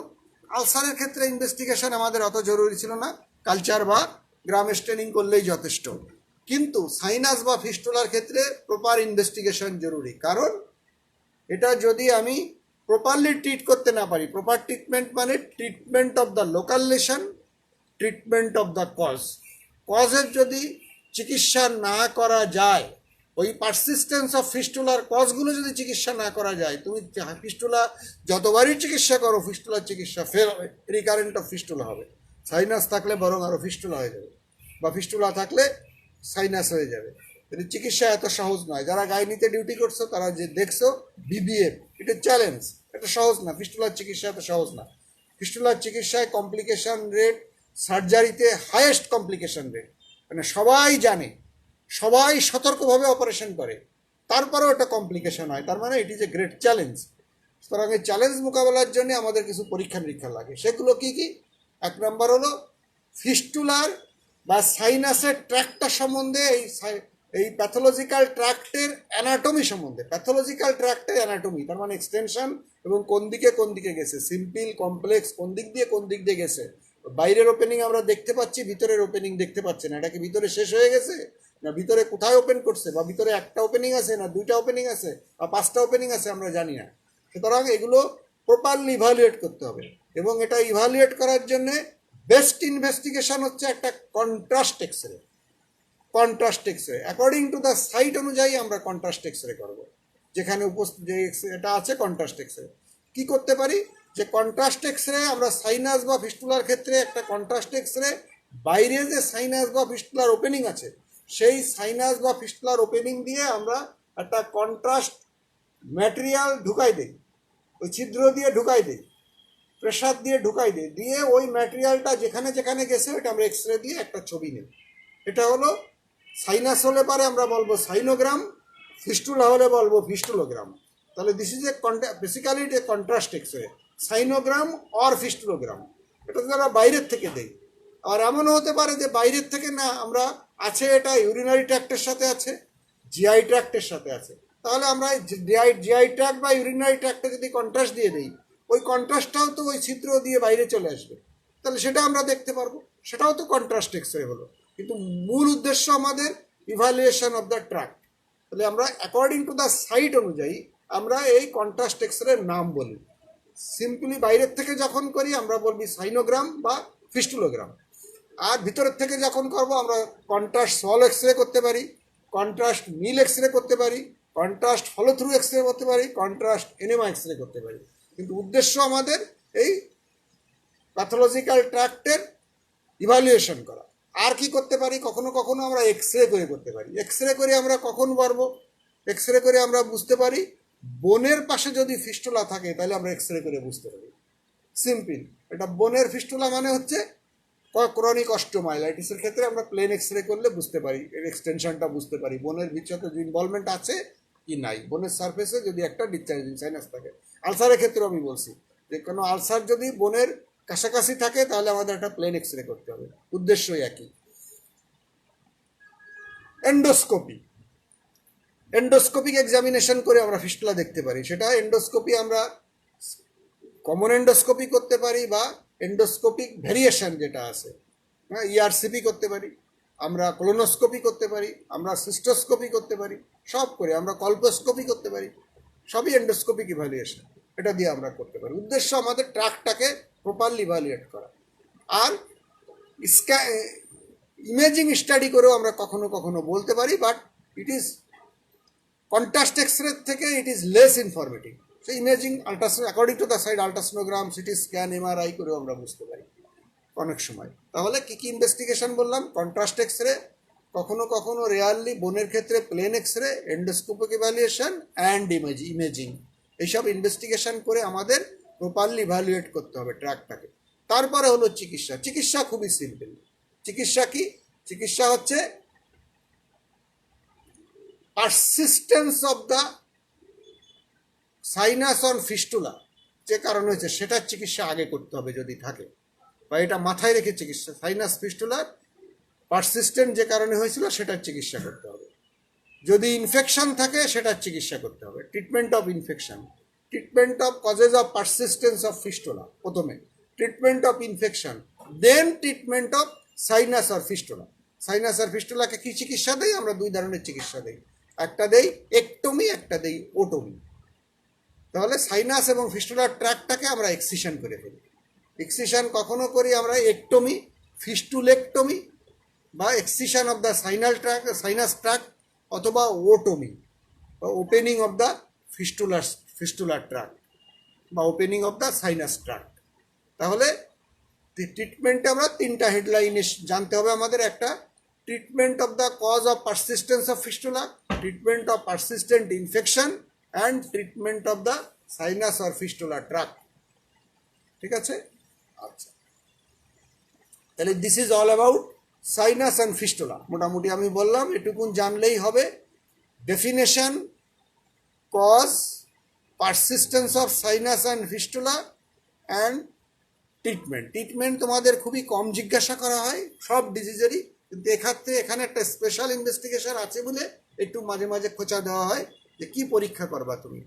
আলসারের ক্ষেত্রে ইনভেস্টিগেশন আমাদের অত জরুরি ছিল না, কালচার বা গ্রাম স্টেনিং করলেই যথেষ্ট। কিন্তু সাইনাস বা ফিস্টুলার ক্ষেত্রে প্রপার ইনভেস্টিগেশন জরুরি, কারণ এটা যদি আমি প্রপারলি ট্রিট করতে না পারি, প্রপার ট্রিটমেন্ট মানে treatment of the local lesion, treatment of the কজের যদি চিকিৎসা না করা যায় ওই পারসিস্টেন্স অফ ফিস্টুলার কজগুলো যদি চিকিৎসা না করা যায়, তুমি ফিস্টুলা যতবারই চিকিৎসা করো, ফিস্টুলার চিকিৎসা ফের রিকারেন্ট অফ ফিস্টুলা হবে। সাইনাস থাকলে বরং আরও ফিস্টুলা হয়ে যাবে, বা ফিস্টুলা থাকলে সাইনাস হয়ে যাবে। কিন্তু চিকিৎসা এত সহজ নয়। যারা গাইনিতে ডিউটি করছো তারা যে দেখছো বিবিএফ, এটা চ্যালেঞ্জ, এটা সহজ না। ফিস্টুলার চিকিৎসা এত সহজ না। ফিস্টুলার চিকিৎসায় কমপ্লিকেশন রেট সার্জারিতে হাইয়েস্ট কমপ্লিকেশন রেট, মানে সবাই জানে, সবাই সতর্কভাবে অপারেশন করে, তারপরেও এটা কমপ্লিকেশন হয়। তার মানে it is a great challenge. সুতরাং এই চ্যালেঞ্জ মোকাবেলার জন্য আমাদের কিছু পরীক্ষা নিরীক্ষা লাগে। সেগুলো কি কি? এক নম্বর হলো ফিস্টুলার বা সাইনাসের ট্র্যাক্টটা সম্বন্ধে, এই প্যাথোলজিক্যাল ট্র্যাক্টের অ্যানাটমি সম্বন্ধে। প্যাথোলজিক্যাল ট্র্যাক্টের অ্যানাটমি তার মানে এক্সটেনশন এবং কোন দিকে গেছে, সিম্পল, কমপ্লেক্স, কোন দিক দিয়ে গেছে। বাইরের ওপেনিং আমরা দেখতে পাচ্ছি, ভিতরের ওপেনিং দেখতে পাচ্ছি না। এটা কি ভিতরে শেষ হয়ে গেছে, না ভিতরে কোথায় ওপেন করছে, বা ভিতরে একটা ওপেনিং আছে না দুইটা ওপেনিং আছে বা পাঁচটা ওপেনিং আছে, আমরা জানি না। সুতরাং এগুলো প্রপারলি ইভালুয়েট করতে হবে, এবং এটা ইভালুয়েট করার জন্য বেস্ট ইনভেস্টিগেশন হচ্ছে একটা contrast X-ray. Contrast X-ray according to the site অনুযায়ী আমরা কন্ট্রাস্ট এক্সরে করবো। যেখানে উপস্থিত যে এটা আছে কন্ট্রাস্ট এক্সরে, কি করতে পারি, যে কন্ট্রাস্ট এক্সরে আমরা সাইনাস বা ফিস্টুলার ক্ষেত্রে একটা কন্ট্রাস্ট এক্সরে বাইরে যে সাইনাস বা ফিস্টুলার ওপেনিং আছে, সেই সাইনাস বা ফিস্টুলার ওপেনিং দিয়ে আমরা একটা কন্ট্রাস্ট ম্যাটেরিয়াল ঢুকাই দিই, ওই ছিদ্র দিয়ে ঢুকাই দিই, প্রেসার দিয়ে ঢুকাই দিই, দিয়ে ওই ম্যাটেরিয়ালটা যেখানে যেখানে গেছে ওইটা আমরা এক্সরে দিয়ে একটা ছবি নিই। এটা হলো সাইনাস হলে পারে আমরা বলবো সাইনোগ্রাম, ফিস্টুলা হলে বলবো ফিস্টুলোগ্রাম। তাহলে this is a basically a contrast x-ray, sinogram or fistulogram. এটা তো আমরা বাইরের থেকে দেই। আর এমনও হতে পারে যে বাইরের থেকে না, আমরা আছে এটা ইউরিনারি ট্র্যাক্টের সাথে আছে, জিআই ট্র্যাক্টের সাথে আছে, তাহলে আমরা জিআই ট্র্যাক্ট বা ইউরিনারি ট্র্যাক্টে যদি কন্ট্রাস্ট দিয়ে দিই, ওই কন্ট্রাস্টটাও তো ওই ছিদ্র দিয়ে বাইরে চলে আসবে, তাহলে সেটা আমরা দেখতে পারবো, সেটাও তো কন্ট্রাস্ট এক্সরে হলো। কিন্তু মূল উদ্দেশ্য আমাদের ইভ্যালুয়েশন অফ দ্য ট্র্যাক্ট। তাহলে আমরা অ্যাকর্ডিং টু দ্য সাইট অনুযায়ী আমরা এই কন্ট্রাস্ট এক্সরের নাম বলি। সিম্পলি বাইরের থেকে যখন করি আমরা বলবি সাইনোগ্রাম বা ফিস্টুলোগ্রাম, আর ভিতরের থেকে যখন করব আমরা কন্ট্রাস্ট সল এক্সরে করতে পারি, কন্ট্রাস্ট মিল এক্সরে করতে পারি, কন্ট্রাস্ট ফলো থ্রু এক্সরে করতে পারি, কন্ট্রাস্ট এনেমা এক্সরে করতে পারি। কিন্তু উদ্দেশ্য আমাদের এই প্যাথোলজিক্যাল ট্র্যাক্টের ইভ্যালুয়েশন করা। আর কি করতে পারি, কখনো কখনো আমরা এক্সরে করে করতে পারি। এক্সরে করে আমরা কখন পারবো, এক্সরে করে আমরা বুঝতে পারি বোনের পাশে যদি ফিস্টুলা থাকে, তাহলে আমরা এক্সরে করে বুঝতে পারি। সিম্পল, এটা বোনের ফিস্টুলা মানে হচ্ছে ক্রনিক অস্টিওমাইলাইটিসের ক্ষেত্রে আমরা প্লেন এক্সরে করলে বুঝতে পারি, এর এক্সটেনশনটা বুঝতে পারি, বোনের ভিতরে যে ইনভলভমেন্ট আছে কি নাই, বোনের সারফেসে যদি একটা ডিসচার্জিং সাইনাস থাকে। আলসারের ক্ষেত্রে আমি বলছি যে কোনো আলসার যদি বোনের কাছাকাছি থাকে তাহলে আমাদের একটা প্লেন এক্সরে করতে হবে, উদ্দেশ্যই একই। এন্ডোস্কোপি, এন্ডোস্কোপিক এক্সামিনেশন করে আমরা ফিস্টুলা দেখতে পারি। সেটা এন্ডোস্কোপি আমরা কমন এন্ডোস্কোপি করতে পারি, বা এন্ডোস্কোপিক ভেরিয়েশন যেটা আছে, হ্যাঁ, ইআরসিপি করতে পারি, আমরা কোলোনোস্কোপি করতে পারি, আমরা সিস্টোস্কোপি করতে পারি, সব করে আমরা কল্পোস্কোপি করতে পারি, সবই এন্ডোস্কোপিক ইভ্যালুয়েশন, এটা দিয়ে আমরা করতে পারি। উদ্দেশ্য আমাদের ট্র্যাকটাকে প্রপারলি ইভ্যালুয়েট করা। আর ইমেজিং স্টাডি করেও আমরা কখনো কখনো বলতে পারি, but it is contrast x-ray থেকে it is less informative. So imaging ultrasound according to the side, ultrasonogram, CT scan, MRI করেও আমরা বুঝতে পারি অনেক সময়। তাহলে কী কী ইনভেস্টিগেশন বললাম, কন্ট্রাস্ট এক্সরে, কখনো কখনো রেয়ারলি বোনের ক্ষেত্রে plain x-ray, endoscopic evaluation and imaging, এইসব ইনভেস্টিগেশন করে আমাদের প্রপারলি ইভ্যালুয়েট করতে হবে ট্র্যাকটাকে। তারপরে হলো চিকিৎসা। চিকিৎসা খুবই সিম্পল। চিকিৎসা কি? চিকিৎসা হচ্ছে persistence of the sinus on fistula, যে কারণ হয়েছে সেটার চিকিৎসা আগে করতে হবে যদি থাকে, বা এটা মাথায় রেখে চিকিৎসা, সাইনাস ফিস্টুলার পারসিস্টেন্ট যে কারণে হয়েছিল সেটার চিকিৎসা করতে হবে। যদি ইনফেকশন থাকে সেটার চিকিৎসা করতে হবে। Treatment of infection, treatment of causes of persistence of fistula প্রথমে, treatment of infection, then treatment of sinus আর ফিস্টুলা। সাইনাস আর ফিস্টুলাকে কী চিকিৎসা দেই? আমরা দুই ধরনের চিকিৎসা দেই, একটা দেই একটমি, একটা দেই ওটমি। তাহলে সাইনাস এবং ফিস্টুলার ট্র্যাকটাকে আমরা এক্সিশন করে ফেলি। এক্সিশন কখনো করি আমরা একটমি, ফিস্টুলেকটমি, বা excision of the sinus track, sinus track অথবা ওটোমি বা opening of the fistular tract বা opening of the sinus tract. তাহলে ট্রিটমেন্টে আমরা তিনটা হেডলাইনে জানতে হবে আমাদের। একটা, treatment of the cause of persistence of fistula, treatment of persistent infection and treatment of the sinus or fistular tract. ঠিক আছে? আচ্ছা, তাহলে this is all about sinus and fistula. মোটামুটি আমি বললাম, এটুকুন জানলেই হবে। Definition, cause, persistence of sinus and fistula and treatment. Treatment তোমাদের খুবই কম জিজ্ঞাসা করা হয় সব ডিজিজেরই, কিন্তু এক্ষেত্রে এখানে একটা স্পেশাল ইনভেস্টিগেশন আছে বলে একটু মাঝে মাঝে খোঁচা দেওয়া হয় যে কি পরীক্ষা করবা তুমি।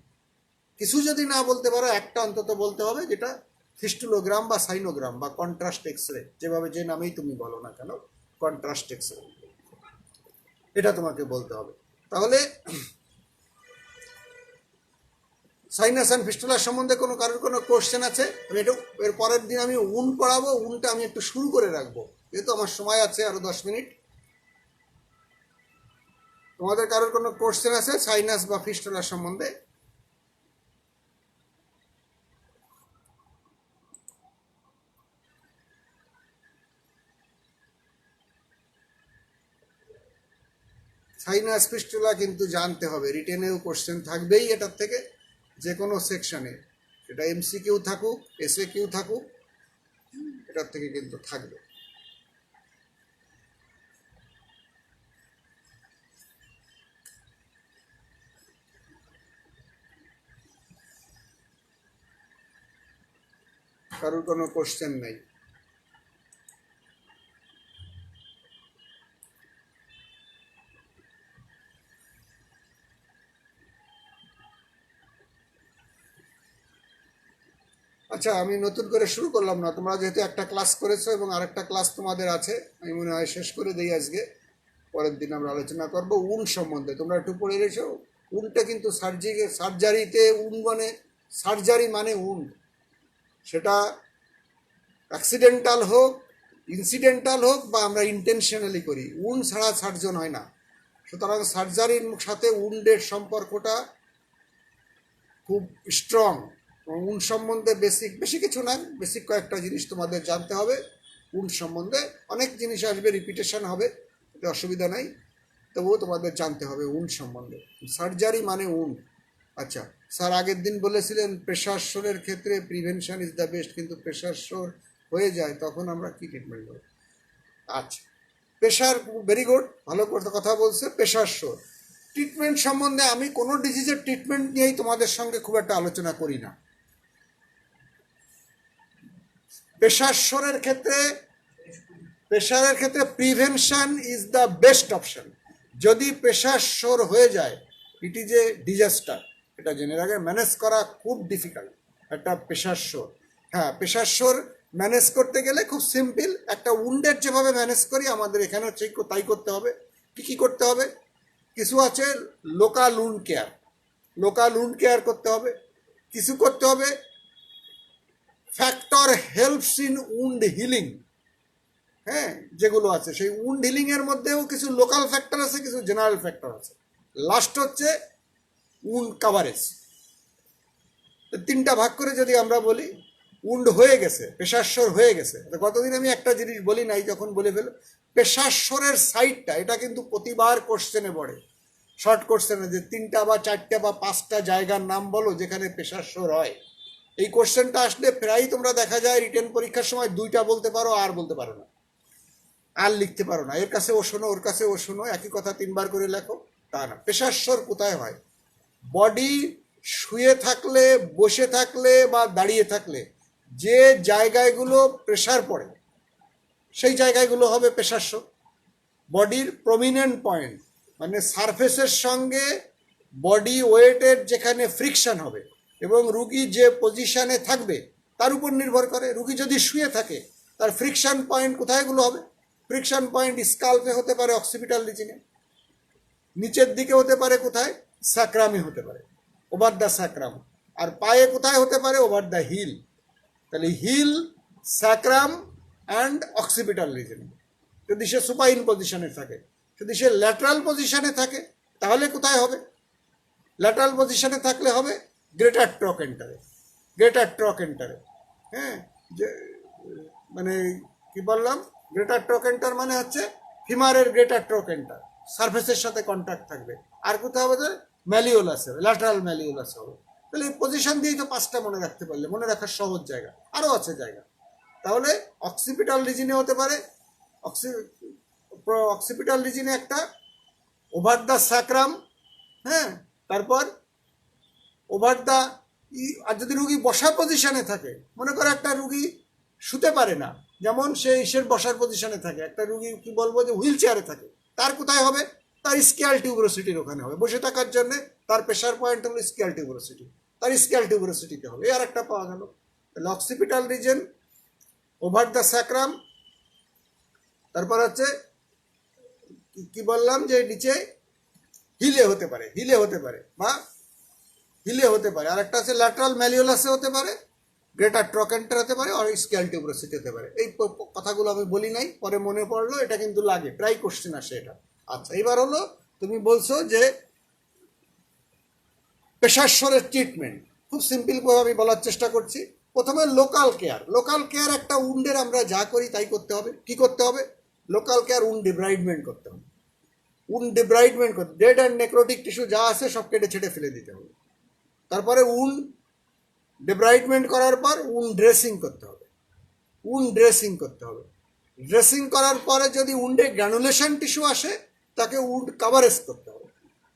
কিছু যদি না বলতে পারো, একটা অন্তত বলতে হবে, যেটা ফিস্টুলোগ্রাম বা সাইনোগ্রাম বা কন্ট্রাস্ট এক্সরে, যেভাবে যে নামেই তুমি বলো না কেন, কন্ট্রাস্ট এক্সরে, এটা তোমাকে বলতে হবে। তাহলে সাইনাস অ্যান্ড ফিস্টুলার সম্বন্ধে কারোর কোনো কোশ্চেন আছে? আমি একটু এর পরের দিন আমি উন পড়াবো, উনটা আমি একটু শুরু করে রাখবো, যেহেতু আমার সময় আছে আরো 10 মিনিট। তোমাদের কারোর কোনো কোশ্চেন আছে সাইনাস বা ফিস্টুলার সম্বন্ধে? সাইনাস ফিস্টুলা কিন্তু জানতে হবে, রিটেনেও কোশ্চেন থাকবেই এটার থেকে, যে কোনো সেকশনে, এটা এমসিকিউ থাকুক, এসএ কিউ থাকুক, এটার থেকে কিন্তু থাকবে। কারোর কোনো কোশ্চেন নাই? আচ্ছা, আমি নতুন করে শুরু করলাম না, তোমরা যেহেতু একটা ক্লাস করেছো এবং আরেকটা ক্লাস তোমাদের আছে, আমি মনে হয় শেষ করে দিই আজকে। পরের দিন আমরা আলোচনা করব উন সম্বন্ধে। তোমরা একটু পড়ে রেখো, উনটা কিন্তু সার্জারিতে উন মানে, সার্জারি মানে উন, সেটা অ্যাক্সিডেন্টাল হোক, ইনসিডেন্টাল হোক বা আমরা ইন্টেনশনালি করি, উন ছাড়া সার্জন হয় না। সুতরাং সার্জারির সাথে উন্ডের সম্পর্কটা খুব স্ট্রং। উন সম্বন্ধে বেশি কিছু না, বেসিক কয়েকটা জিনিস তোমাদের জানতে হবে। উন সম্বন্ধে অনেক জিনিস আসবে, রিপিটেশন হবে, এটা অসুবিধা নাই, তবুও তোমাদের জানতে হবে উন সম্বন্ধে। সার্জারি মানে উন। আচ্ছা, স্যার আগের দিন বলেছিলেন প্রেশার শোরের ক্ষেত্রে প্রিভেনশন ইজ দ্য বেস্ট, কিন্তু প্রেশার শোর হয়ে যায় তখন আমরা কি ট্রিটমেন্ট করব? আচ্ছা, প্রেশার, ভেরি গুড, ভালো কথা বলছে। প্রেশার শোর ট্রিটমেন্ট সম্বন্ধে আমি কোনো ডিজিজের ট্রিটমেন্ট নিয়েই তোমাদের সঙ্গে খুব একটা আলোচনা করি না। প্রেশারের ক্ষেত্রে prevention is the best option. যদি প্রেশার শোর হয়ে যায়, ইট ইজ এ ডিজাস্টার, এটা জেনে রাখে। ম্যানেজ করা খুব ডিফিকাল্ট একটা প্রেশার শোর। হ্যাঁ, প্রেশার শোর ম্যানেজ করতে গেলে খুব সিম্পল, একটা উন্ডের যেভাবে ম্যানেজ করি আমাদের এখানেও ঠিক তাই করতে হবে। কী করতে হবে? কিছু আছে লোকাল উন্ড কেয়ার করতে হবে। কিছু করতে হবে factor helps in wound healing, হ্যাঁ, যেগুলো আছে সেই উন্ড হিলিং এর মধ্যেও কিছু লোকাল ফ্যাক্টর আছে, কিছু জেনারেল ফ্যাক্টর আছে। লাস্ট হচ্ছে উন্ড কাভারেজ। তিনটা ভাগ করে যদি আমরা বলি, উন্ড হয়ে গেছে, প্রেশার শোর হয়ে গেছে, গতদিন আমি একটা জিনিস বলি নাই, যখন বলে ফেলো প্রেশার শোরের সাইডটা, এটা কিন্তু প্রতিবার কোশ্চেনে পড়ে, শর্ট কোশ্চেনে, যে 3টা বা 4টা বা 5টা জায়গার নাম বলো যেখানে প্রেশার শোর হয়। এই কোশ্চেনটা আসলে প্রায় তোমরা দেখা যায় রিটেন পরীক্ষার সময় 2টা বলতে পারো, আর বলতে পারো না, আর লিখতে পারো না। এর কাছে ও শোনো, ওর কাছে ও শোনো, একই কথা 3বার করে লেখো, তা না। প্রেশার শোর কোথায় হয়? বডি শুয়ে থাকলে, বসে থাকলে বা দাঁড়িয়ে থাকলে যে জায়গাগুলো প্রেশার পড়ে, সেই জায়গাগুলো হবে প্রেশার শোর। বডির প্রমিনেন্ট পয়েন্ট, মানে সারফেসের সঙ্গে বডি ওয়েটের যেখানে ফ্রিকশন হবে এবং রুগী যে পজিশনে থাকবে তার উপর নির্ভর করে। রুগী যদি শুয়ে থাকে, তার ফ্রিকশন পয়েন্ট কোথায়গুলো হবে? ফ্রিকশন পয়েন্ট স্কাল্পে হতে পারে, অক্সিপিটাল রিজনে, নিচের দিকে হতে পারে কোথায়? স্যাক্রামে হতে পারে, ওভার দ্য স্যাক্রাম। আর পায়ে কোথায় হতে পারে? Over the heel. তাহলে heel, sacrum and occipital region. যদি সে সুপাইন পজিশনে থাকে, যদি সে ল্যাটারাল পজিশনে থাকে তাহলে কোথায় হবে? ল্যাটারাল পজিশনে থাকলে হবে গ্রেটার ট্রকেন্টারে, গ্রেটার ট্রকেন্টারে। হ্যাঁ, যে মানে কি বললাম, গ্রেটার ট্রকেন্টার মানে হচ্ছে ফিমারের গ্রেটার ট্রকেন্টার, সারফেসের সাথে কন্ট্যাক্ট থাকবে। আর কোথায় হবে? ম্যালিওলাস হবে, ল্যাটারাল ম্যালিওলাস হবে। তাহলে এই পজিশন দিয়েই তো 5টা মনে রাখতে পারলে, মনে রাখার সহজ জায়গা আরও আছে জায়গা। তাহলে অক্সিপিটাল রিজিনে হতে পারে, অক্সিপিটাল রিজিনে একটা, ওভার দ্য স্যাক্রাম, হ্যাঁ, তারপর ওভার দ্য, আর যদি রুগী বসা পজিশনে থাকে, মনে করো একটা রুগী শুতে পারে না, যেমন সে ইসের বসার পজিশনে থাকে, একটা রুগী কি বলবো যে হুইল চেয়ারে থাকে, তার কোথায় হবে? তার স্কিয়াল টিউবরোসিটির ওখানে হবে। বসে থাকার জন্য তার প্রেশার পয়েন্ট হলো স্কিয়াল টিউবরোসিটি, তার স্কিয়াল টিউবরোসিটিতে হবে। আর একটা পাওয়া গেল। তাহলে occipital reason, over the sacrum, তারপর হচ্ছে কি বললাম যে নিচে হিলে হতে পারে, হিলে হতে পারে বা হিলে হতে পারে। আর একটা আছে ল্যাটারাল ম্যালিওলাসে হতে পারে, গ্রেটার ট্রকেন্টার হতে পারে, আর স্কিয়াল টিউবরোসিটি হতে পারে। এই কথাগুলো আমি বলি নাই, পরে মনে পড়লো, এটা কিন্তু লাগে, প্রায় কোশ্চেন আসে এটা। আচ্ছা, এবার হলো তুমি বলছো যে প্রেশার স্বরের ট্রিটমেন্ট, খুব সিম্পল ভাবে আমি বলার চেষ্টা করছি। প্রথমে লোকাল কেয়ার, লোকাল কেয়ার একটা উন্ডের আমরা যা করি তাই করতে হবে। কি করতে হবে? লোকাল কেয়ার, উন্ড ডিব্রাইডমেন্ট করতে হবে। উন্ড ডিব্রাইডমেন্ট করতে, ডেড অ্যান্ড নেক্রোটিক টিস্যু যা আছে সব কেটে ছেটে ফেলে দিতে হবে। তারপরে উন্ড ডিব্রাইডমেন্ট করার পর উন্ড ড্রেসিং করতে হবে, উন্ড ড্রেসিং করতে হবে। ড্রেসিং করার পরে যদি উন্ডে গ্র্যানুলেশন টিস্যু আসে, তাকে উন্ড কাভারেজ করতে হবে।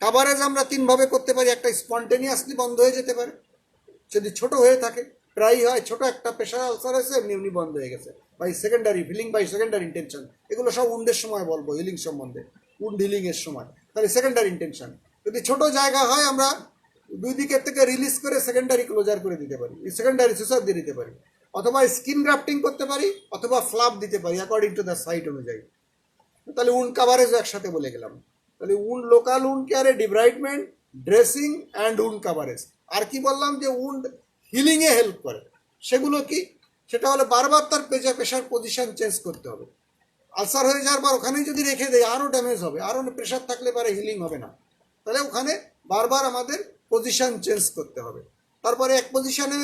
কাভারেজ আমরা 3 ভাবে করতে পারি। একটা স্পন্টেনিয়াসলি বন্ধ হয়ে যেতে পারে, যদি ছোট হয়ে থাকে, প্রায় হয় ছোট একটা প্রেশার আলসার হয়েছে এমনি এমনি বন্ধ হয়ে গেছে, by secondary healing, by secondary intention. এগুলো সব উন্ডের সময় বলবো হিলিং সম্বন্ধে, উন্ড হিলিং এর সময়। তাহলে সেকেন্ডারি ইন্টেনশন, যদি ছোট জায়গা হয় আমরা 2 দিকের থেকে রিলিজ করে সেকেন্ডারি ক্লোজার করে দিতে পারি, সেকেন্ডারি সিসার দিয়ে দিতে পারি, অথবা স্কিন গ্রাফটিং করতে পারি, অথবা ফ্লাপ দিতে পারি অ্যাকর্ডিং টু দ্য সাইট অনুযায়ী। তাহলে উন্ড কাভারেজও একসাথে বলে গেলাম। তাহলে উন্ড, লোকাল উন্ড কেয়ারে debridement, dressing and wound coverage. আর কি বললাম যে উন্ড হিলিংয়ে হেল্প করে, সেগুলো কি? সেটা হলো বারবার তার প্রেশার পজিশন চেঞ্জ করতে হবে। আলসার হয়ে যাওয়ার পর ওখানেই যদি রেখে দেয় আরও ড্যামেজ হবে, আরও প্রেশার থাকলে পারে হিলিং হবে না। তাহলে ওখানে বারবার আমাদের পজিশন চেঞ্জ করতে হবে। তারপরে এক পজিশনে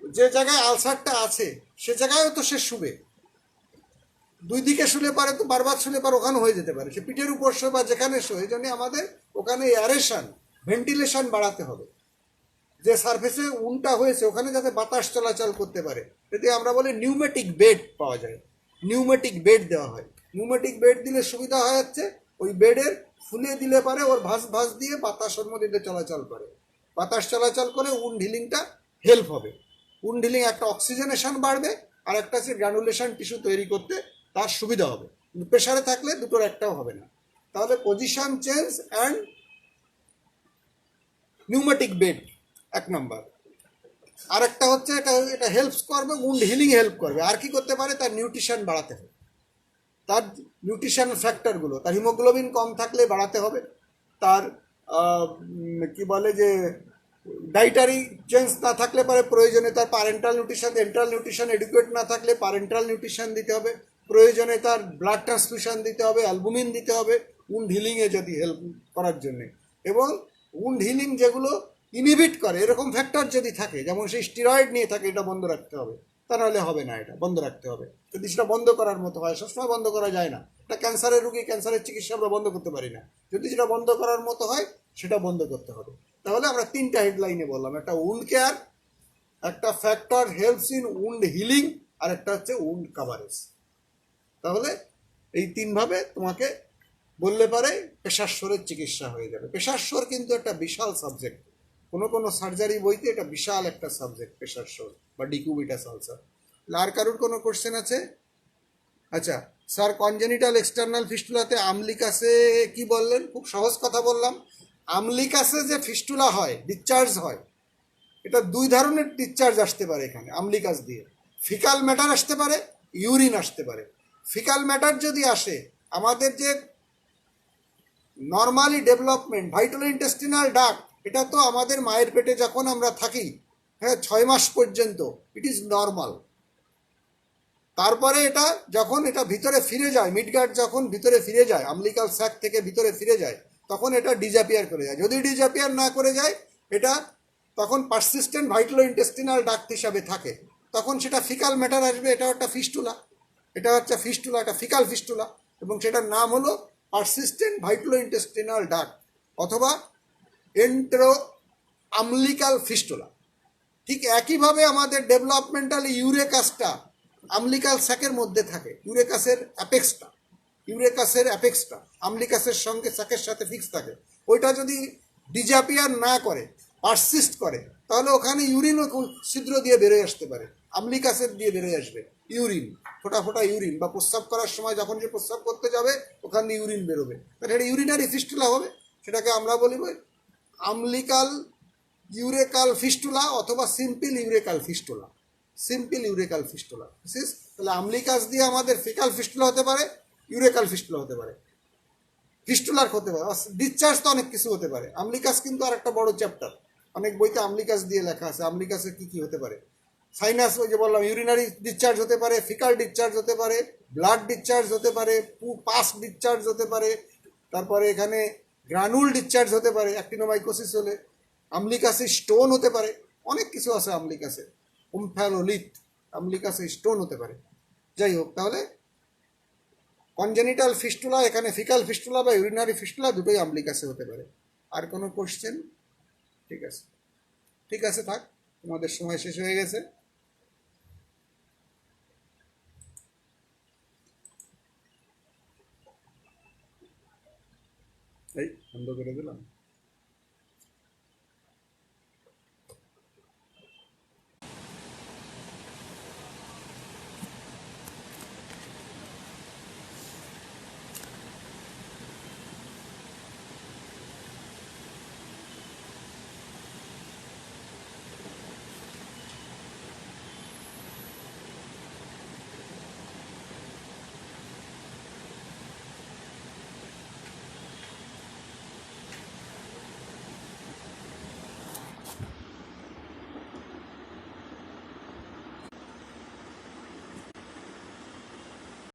যে জায়গায় আলসারটা আছে সে জায়গায়ও তো সে শুবে, 2 দিকে শুলে পারে, তো বারবার শুলে পারে ওখানে হয়ে যেতে পারে, সে পিঠের উপর শোয় বা যেখানে শোয়। এই জন্য আমাদের ওখানে এয়ারেশন, ভেন্টিলেশন বাড়াতে হবে। যে সারফেসে উনটা হয়েছে ওখানে যাতে বাতাস চলাচল করতে পারে, যদি আমরা বলি নিউমেটিক বেড পাওয়া যায়, নিউমেটিক বেড দেওয়া হয়। নিউমেটিক বেড দিলে সুবিধা হয় হচ্ছে ওই বেডের ফুলে দিলে পারে ওর ভাঁজ ভাঁজ দিয়ে বাতাস ওর মধ্যে চলাচল করে, বাতাস চলাচল করে উন্ড হিলিংটা হেল্প হবে। উন্ড হিলিং একটা অক্সিজেনেশন বাড়বে, আর একটা হচ্ছে গ্র্যানুলেশন টিস্যু তৈরি করতে তার সুবিধা হবে। প্রেশারে থাকলে দুটোর একটাও হবে না। তাহলে position change and pneumatic bed 1 নম্বর। আর একটা হচ্ছে এটা এটা হেল্প করবে, উন্ড হিলিং হেল্প করবে। আর কি করতে পারে? তার নিউট্রিশন বাড়াতে হবে, তার নিউট্রিশন ফ্যাক্টরগুলো, তার হিমোগ্লোবিন কম থাকলে বাড়াতে হবে, তার কি বলে যে ডাইটারি চেঞ্জ না থাকলে পরে প্রয়োজনে তার প্যারেন্টাল নিউট্রিশন, এন্টাল নিউট্রিশন এডুকেট না থাকলে প্যারেন্টাল নিউট্রিশন দিতে হবে, প্রয়োজনে তার ব্লাড ট্রান্সফিউশন দিতে হবে, অ্যালবুমিন দিতে হবে উন্ড হিলিংয়ে যদি হেল্প করার জন্যে। এবং উন্ড হিলিং যেগুলো ইনহিবিট করে এরকম ফ্যাক্টর যদি থাকে, যেমন সেই স্টিরয়েড নিয়ে থাকে, এটা বন্ধ রাখতে হবে, তা নাহলে হবে না, এটা বন্ধ রাখতে হবে। যদি সেটা বন্ধ করার মতো হয়, সবসময় বন্ধ করা যায় না, এটা ক্যান্সারের রুগী, ক্যান্সারের চিকিৎসা আমরা বন্ধ করতে পারি না। যদি সেটা বন্ধ করার মতো হয় সেটা বন্ধ করতে হবে। তাহলে আমরা 3টা হেডলাইনে বললাম, একটা উন্ড কেয়ার, একটা factor helps in wound healing, আর একটা হচ্ছে উন্ড কাভারেজ। তাহলে এই 3 ভাবে তোমাকে বললে পারে প্রেশার স্বরের চিকিৎসা হয়ে যাবে। প্রেশার স্বর কিন্তু একটা বিশাল সাবজেক্ট, কোনো সার্জারি বইতে এটা বিশাল একটা সাবজেক্ট, প্রেশার স্বর বা ডিকুবিটাস আলসার। আর কারোর কোনো কোশ্চেন আছে? আচ্ছা স্যার, কনজেনিটাল এক্সটার্নাল ফিস্টুলাতে আমলিকাসে কি বললেন? খুব সহজ কথা বললাম। আমলিকাসে যে ফিস্টুলা হয়, ডিসচার্জ হয়, এটা 2 ধরনের ডিসচার্জ আসতে পারে এখানে আমলিকাস দিয়ে। ফিকাল ম্যাটার আসতে পারে, ইউরিন আসতে পারে। ফিকাল ম্যাটার যদি আসে, আমাদের যে normally development vital intestinal duct, এটা তো আমাদের মায়ের পেটে যখন আমরা থাকি, হ্যাঁ, 6 মাস পর্যন্ত ইট ইজ নর্মাল। তারপরে এটা যখন এটা ভিতরে ফিরে যায়, মিডগার্ড যখন ভিতরে ফিরে যায়, আমলিকাল স্যাক থেকে ভিতরে ফিরে যায়, তখন এটা ডিজাপিয়ার করে যায়। যদি ডিজাপিয়ার না করে যায় এটা তখন পারসিস্টেন্ট ভাইটালো ইন্টেস্টিনাল ডাক্ট হিসাবে থাকে, তখন সেটা ফিকাল ম্যাটার আসবে, এটা একটা ফিস্টুলা, এটা হচ্ছে ফিস্টুলা, এটা ফিকাল ফিস্টুলা, এবং সেটার নাম হলো পারসিস্টেন্ট ভাইটালো ইন্টেস্টিনাল ডাক্ট অথবা এন্টেরো আমলিকাল ফিস্টুলা। ঠিক একইভাবে আমাদের ডেভেলপমেন্টাল ইউরেকাসটা আমলিকাল স্যাকের মধ্যে থাকে, ইউরেকাসের অ্যাপেক্সটা আমলিকাসের সঙ্গে স্যাকের সাথে ফিক্স থাকে। ওইটা যদি ডিজাপিয়ার না করে, পারসিস্ট করে, তাহলে ওখানে ইউরিনও ছিদ্র দিয়ে বেরোয় আসতে পারে, আমলিকাসের দিয়ে বেরোয় আসবে ইউরিন, ফোটা ফোটা ইউরিন, বা প্রস্রাব করার সময় যখন যে প্রস্রাব করতে যাবে ওখান দিয়ে ইউরিন বেরোবে, তাহলে এটা ইউরিনারি ফিস্টুলা হবে। সেটাকে আমরা বলি আমলিকাল ইউরেকাল ফিস্টুলা অথবা সিম্পল ইউরেকাল ফিস্টুলা, তাহলে আমলিকাস দিয়ে আমাদের ফিকাল ফিস্টুলা হতে পারে, ইউরেকাল ফিস্টুলা হতে পারে, ফিস্টুলার হতে পারে, ডিসচার্জ তো অনেক কিছু হতে পারে। আমলিকাস কিন্তু আর একটা বড় চ্যাপ্টার, অনেক বইতে আমলিকাস দিয়ে লেখা আছে আমলিকাসের কি কি হতে পারে। সাইনাস, ওই যে বললাম, ইউরিনারি ডিসচার্জ হতে পারে, ফিকাল ডিসচার্জ হতে পারে, ব্লাড ডিসচার্জ হতে পারে, পাস ডিসচার্জ হতে পারে, তারপরে এখানে গ্রানুল ডিসচার্জ হতে পারে অ্যাক্টিনোমাইকোসিস হলে, আমলিকাসে স্টোন হতে পারে, অনেক কিছু আছে আমলিকাসে, ওমফ্যালোলিথ, আমলিকাসে স্টোন হতে পারে। যাই হোক, তাহলে কনজেনিটাল ফিস্টুলা, এখানে ফিকাল ফিস্টুলা বা ইউরিনারি ফিস্টুলা দুটোই আমলিকাসে হতে পারে। আর কোনো কোশ্চেন? ঠিক আছে, ঠিক আছে, থাক, তোমাদের সময় শেষ হয়ে গেছে। এই বন্ধ করে দিলাম।